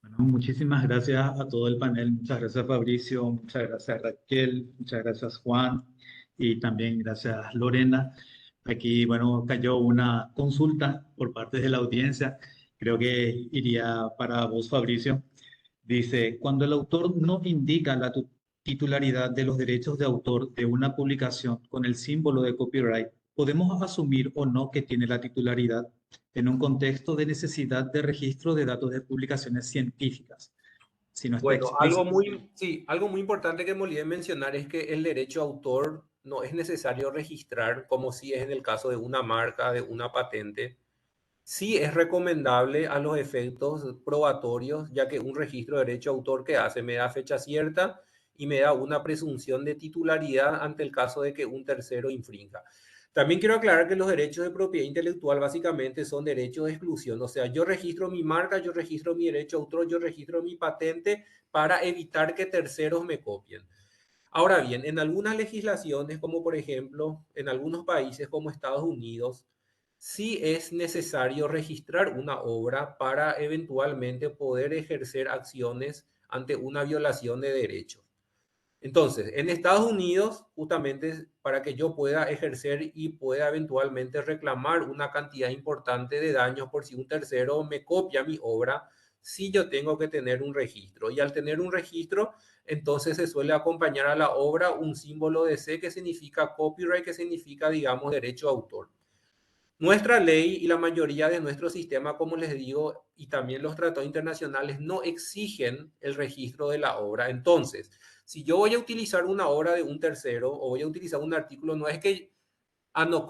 Speaker 5: Bueno, muchísimas gracias a todo el panel. Muchas gracias, Fabricio. Muchas gracias, Raquel. Muchas gracias, Juan. Y también gracias, Lorena. Aquí, bueno, cayó una consulta por parte de la audiencia. Creo que iría para vos, Fabricio. Dice, cuando el autor no indica la titularidad de los derechos de autor de una publicación con el símbolo de copyright, ¿podemos asumir o no que tiene la titularidad en un contexto de necesidad de registro de datos de publicaciones científicas? Si no está
Speaker 6: Bueno, algo
Speaker 5: explícito.
Speaker 6: algo muy importante que me olvidé mencionar es que el derecho a autor no es necesario registrar, como si es en el caso de una marca, de una patente. Sí es recomendable a los efectos probatorios, ya que un registro de derecho a autor que hace me da fecha cierta y me da una presunción de titularidad ante el caso de que un tercero infrinja. También quiero aclarar que los derechos de propiedad intelectual básicamente son derechos de exclusión. O sea, yo registro mi marca, yo registro mi derecho a autor, yo registro mi patente para evitar que terceros me copien. Ahora bien, en algunas legislaciones, como por ejemplo en algunos países como Estados Unidos, sí es necesario registrar una obra para eventualmente poder ejercer acciones ante una violación de derechos. Entonces, en Estados Unidos, justamente para que yo pueda ejercer y pueda eventualmente reclamar una cantidad importante de daños por si un tercero me copia mi obra, sí yo tengo que tener un registro. Y al tener un registro, entonces se suele acompañar a la obra un símbolo de C que significa copyright, que significa, digamos, derecho de autor. Nuestra ley y la mayoría de nuestro sistema, como les digo, y también los tratados internacionales no exigen el registro de la obra. Entonces, si yo voy a utilizar una obra de un tercero o voy a utilizar un artículo, no es que, no,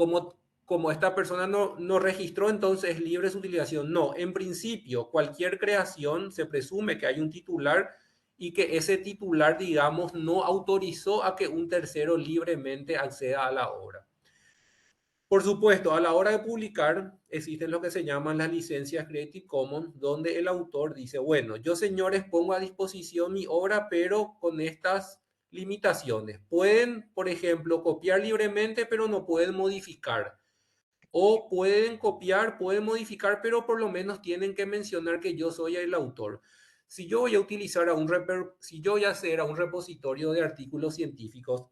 Speaker 6: como esta persona no registró, entonces es libre su utilización. No, en principio, cualquier creación se presume que hay un titular y que ese titular, digamos, no autorizó a que un tercero libremente acceda a la obra. Por supuesto, a la hora de publicar existen lo que se llaman las licencias Creative Commons, donde el autor dice, bueno, yo señores pongo a disposición mi obra, pero con estas limitaciones. Pueden, por ejemplo, copiar libremente, pero no pueden modificar. O pueden copiar, pueden modificar, pero por lo menos tienen que mencionar que yo soy el autor. Si yo voy a utilizar si yo voy a hacer a un repositorio de artículos científicos,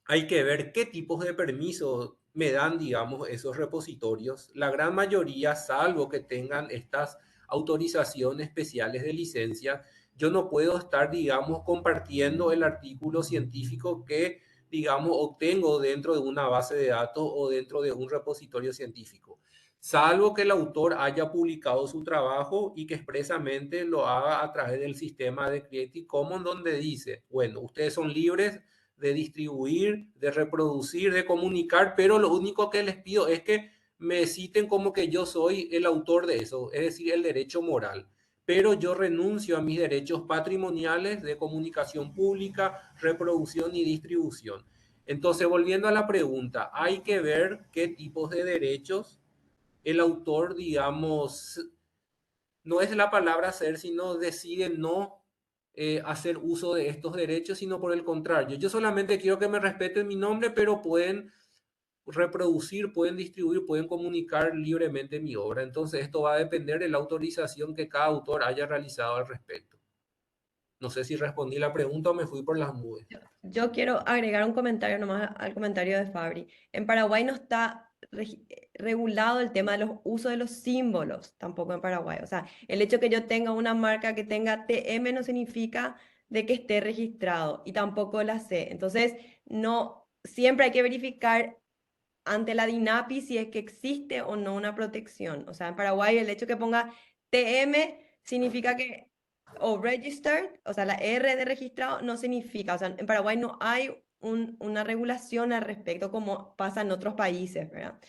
Speaker 6: hay que ver qué tipos de permisos me dan, digamos, esos repositorios. La gran mayoría, salvo que tengan estas autorizaciones especiales de licencia, yo no puedo estar, digamos, compartiendo el artículo científico que, digamos, obtengo dentro de una base de datos o dentro de un repositorio científico. Salvo que el autor haya publicado su trabajo y que expresamente lo haga a través del sistema de Creative Commons, donde dice, bueno, ustedes son libres de distribuir, de reproducir, de comunicar, pero lo único que les pido es que me citen como que yo soy el autor de eso, es decir, el derecho moral. Pero yo renuncio a mis derechos patrimoniales de comunicación pública, reproducción y distribución. Entonces, volviendo a la pregunta, hay que ver qué tipos de derechos el autor, digamos, no es la palabra hacer, sino decide no hacer uso de estos derechos, sino por el contrario. Yo solamente quiero que me respeten mi nombre, pero pueden reproducir, pueden distribuir, pueden comunicar libremente mi obra. Entonces, esto va a depender de la autorización que cada autor haya realizado al respecto. No sé si respondí la pregunta o me fui por las nubes.
Speaker 3: Yo quiero agregar un comentario nomás al comentario de Fabri. En Paraguay no está regulado el tema de los usos de los símbolos, tampoco en Paraguay. O sea, el hecho que yo tenga una marca que tenga TM no significa de que esté registrado y tampoco la C. Entonces, no, siempre hay que verificar ante la DINAPI si es que existe o no una protección. O sea, en Paraguay el hecho que ponga TM significa que, o registered, o sea, la R de registrado no significa, o sea, en Paraguay no hay una regulación al respecto como pasa en otros países, ¿verdad?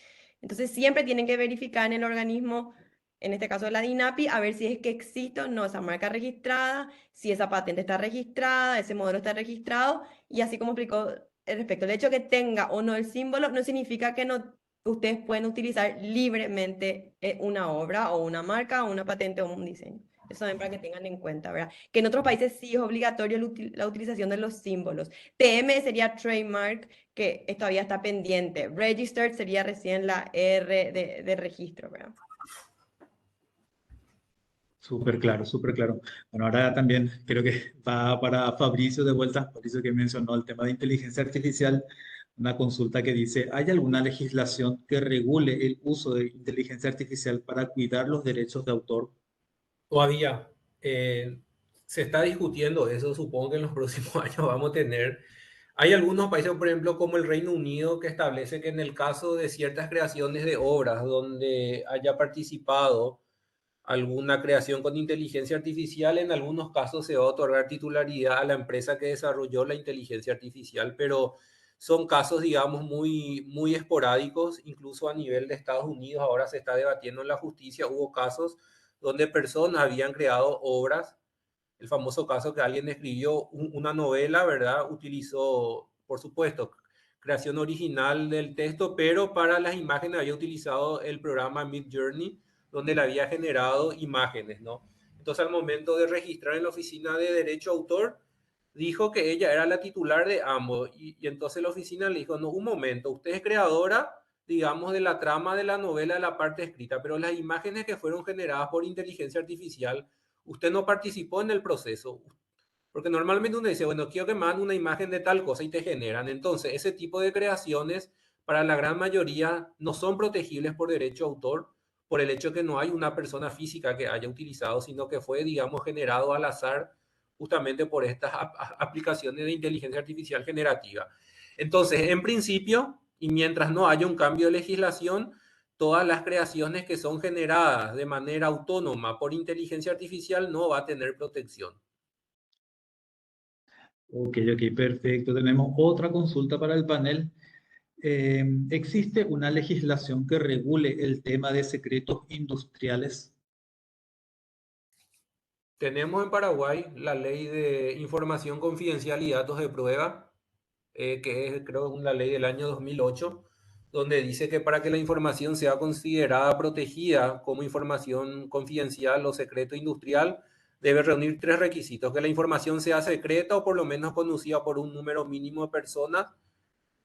Speaker 3: Entonces siempre tienen que verificar en el organismo, en este caso la DINAPI, a ver si es que existe o no esa marca registrada, si esa patente está registrada, ese modelo está registrado, y así como explicó respecto al hecho que tenga o no el símbolo, no significa que no ustedes pueden utilizar libremente una obra o una marca o una patente o un diseño. Eso también para que tengan en cuenta, ¿verdad? Que en otros países sí es obligatorio la utilización de los símbolos. TM sería trademark, que todavía está pendiente. Registered sería recién la R de registro, ¿verdad?
Speaker 5: Súper claro, súper claro. Bueno, ahora también creo que va para Fabricio de vuelta, Fabricio que mencionó el tema de inteligencia artificial, una consulta que dice, ¿hay alguna legislación que regule el uso de inteligencia artificial para cuidar los derechos de autor?
Speaker 6: Todavía se está discutiendo eso, supongo que en los próximos años vamos a tener. Hay algunos países, por ejemplo, como el Reino Unido, que establece que en el caso de ciertas creaciones de obras donde haya participado alguna creación con inteligencia artificial, en algunos casos se va a otorgar titularidad a la empresa que desarrolló la inteligencia artificial, pero son casos, digamos, muy esporádicos, incluso a nivel de Estados Unidos. Ahora se está debatiendo en la justicia, hubo casos donde personas habían creado obras, el famoso caso que alguien escribió una novela, ¿verdad? Utilizó, por supuesto, creación original del texto, pero para las imágenes había utilizado el programa Midjourney, donde le había generado imágenes, ¿no? Entonces, al momento de registrar en la oficina de derecho a autor, dijo que ella era la titular de ambos. Y entonces la oficina le dijo, no, un momento, usted es creadora, digamos, de la trama de la novela, de la parte escrita, pero las imágenes que fueron generadas por inteligencia artificial, usted no participó en el proceso. Porque normalmente uno dice, bueno, quiero que me hagan una imagen de tal cosa y te generan. Entonces, ese tipo de creaciones, para la gran mayoría, no son protegibles por derecho de autor, por el hecho que no hay una persona física que haya utilizado, sino que fue, digamos, generado al azar justamente por estas aplicaciones de inteligencia artificial generativa. Entonces, en principio, y mientras no haya un cambio de legislación, todas las creaciones que son generadas de manera autónoma por inteligencia artificial no va a tener protección.
Speaker 5: Ok, perfecto. Tenemos otra consulta para el panel. ¿Existe una legislación que regule el tema de secretos industriales?
Speaker 6: Tenemos en Paraguay la ley de información confidencial y datos de prueba, que es, creo, una ley del año 2008, donde dice que para que la información sea considerada protegida como información confidencial o secreto industrial, debe reunir 3 requisitos: que la información sea secreta o por lo menos conocida por un número mínimo de personas,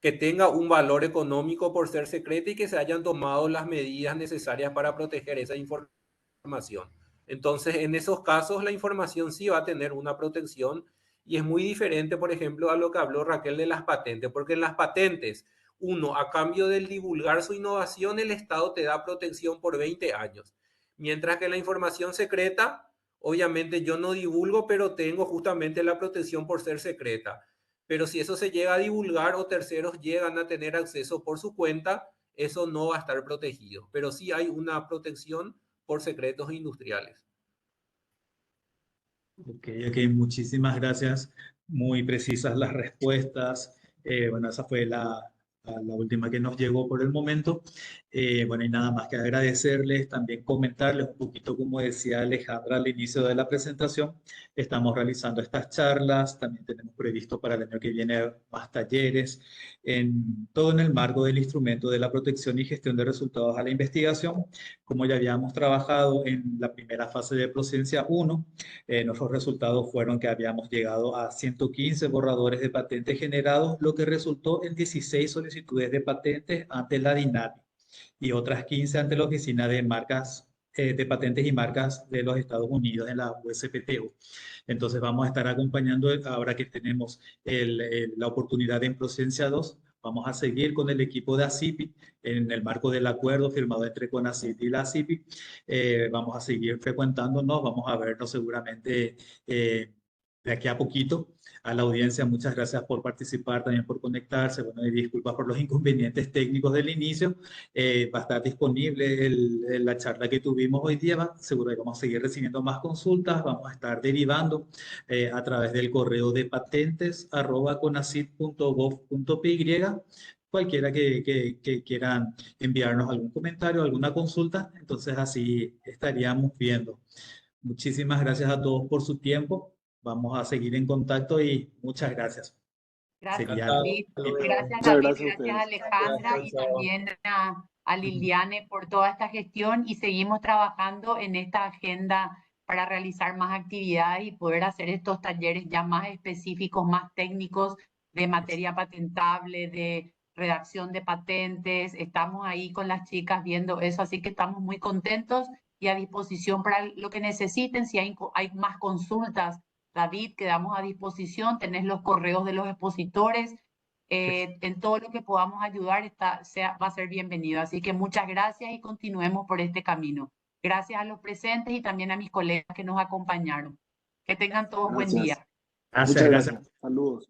Speaker 6: que tenga un valor económico por ser secreta y que se hayan tomado las medidas necesarias para proteger esa información. Entonces, en esos casos, la información sí va a tener una protección, y es muy diferente, por ejemplo, a lo que habló Raquel de las patentes, porque en las patentes, uno, a cambio del divulgar su innovación, el Estado te da protección por 20 años. Mientras que la información secreta, obviamente yo no divulgo, pero tengo justamente la protección por ser secreta. Pero si eso se llega a divulgar o terceros llegan a tener acceso por su cuenta, eso no va a estar protegido. Pero sí hay una protección por secretos industriales.
Speaker 5: Ok, muchísimas gracias. Muy precisas las respuestas. Bueno, esa fue la última que nos llegó por el momento. Bueno, y nada más que agradecerles, también comentarles un poquito, como decía Alejandra al inicio de la presentación, estamos realizando estas charlas, también tenemos previsto para el año que viene más talleres, todo en el marco del instrumento de la protección y gestión de resultados a la investigación. Como ya habíamos trabajado en la primera fase de Prociencia 1, nuestros resultados fueron que habíamos llegado a 115 borradores de patentes generados, lo que resultó en 16 solicitudes de patentes ante la DINAPI y otras 15 ante la Oficina de Marcas de Patentes y Marcas de los Estados Unidos en la USPTO. Entonces vamos a estar acompañando, ahora que tenemos la oportunidad en Prociencia 2, vamos a seguir con el equipo de ACIPI en el marco del acuerdo firmado entre CONACYT y la ACIPI. Vamos a seguir frecuentándonos, vamos a vernos seguramente de aquí a poquito. A la audiencia, muchas gracias por participar, también por conectarse. Bueno, y disculpas por los inconvenientes técnicos del inicio. Va a estar disponible la charla que tuvimos hoy día. Seguro que vamos a seguir recibiendo más consultas. Vamos a estar derivando a través del correo de patentes@conacit.gov.py. Cualquiera que quieran enviarnos algún comentario, alguna consulta, entonces así estaríamos viendo. Muchísimas gracias a todos por su tiempo. Vamos a seguir en contacto y muchas gracias.
Speaker 2: Gracias,
Speaker 5: Sería
Speaker 2: David.
Speaker 5: todo.
Speaker 2: Gracias,
Speaker 4: Muchas
Speaker 2: David.
Speaker 4: gracias a
Speaker 2: Gracias,
Speaker 4: ustedes.
Speaker 2: Alejandra, y también a Liliane por toda esta gestión. Y seguimos trabajando en esta agenda para realizar más actividades y poder hacer estos talleres ya más específicos, más técnicos, de materia patentable, de redacción de patentes. Estamos ahí con las chicas viendo eso, así que estamos muy contentos y a disposición para lo que necesiten. Si hay más consultas, David, quedamos a disposición. Tenés los correos de los expositores. En todo lo que podamos ayudar va a ser bienvenido. Así que muchas gracias y continuemos por este camino. Gracias a los presentes y también a mis colegas que nos acompañaron. Que tengan todos buen
Speaker 4: Gracias.
Speaker 2: día.
Speaker 5: Gracias,
Speaker 4: Muchas
Speaker 5: gracias.
Speaker 4: gracias. Saludos.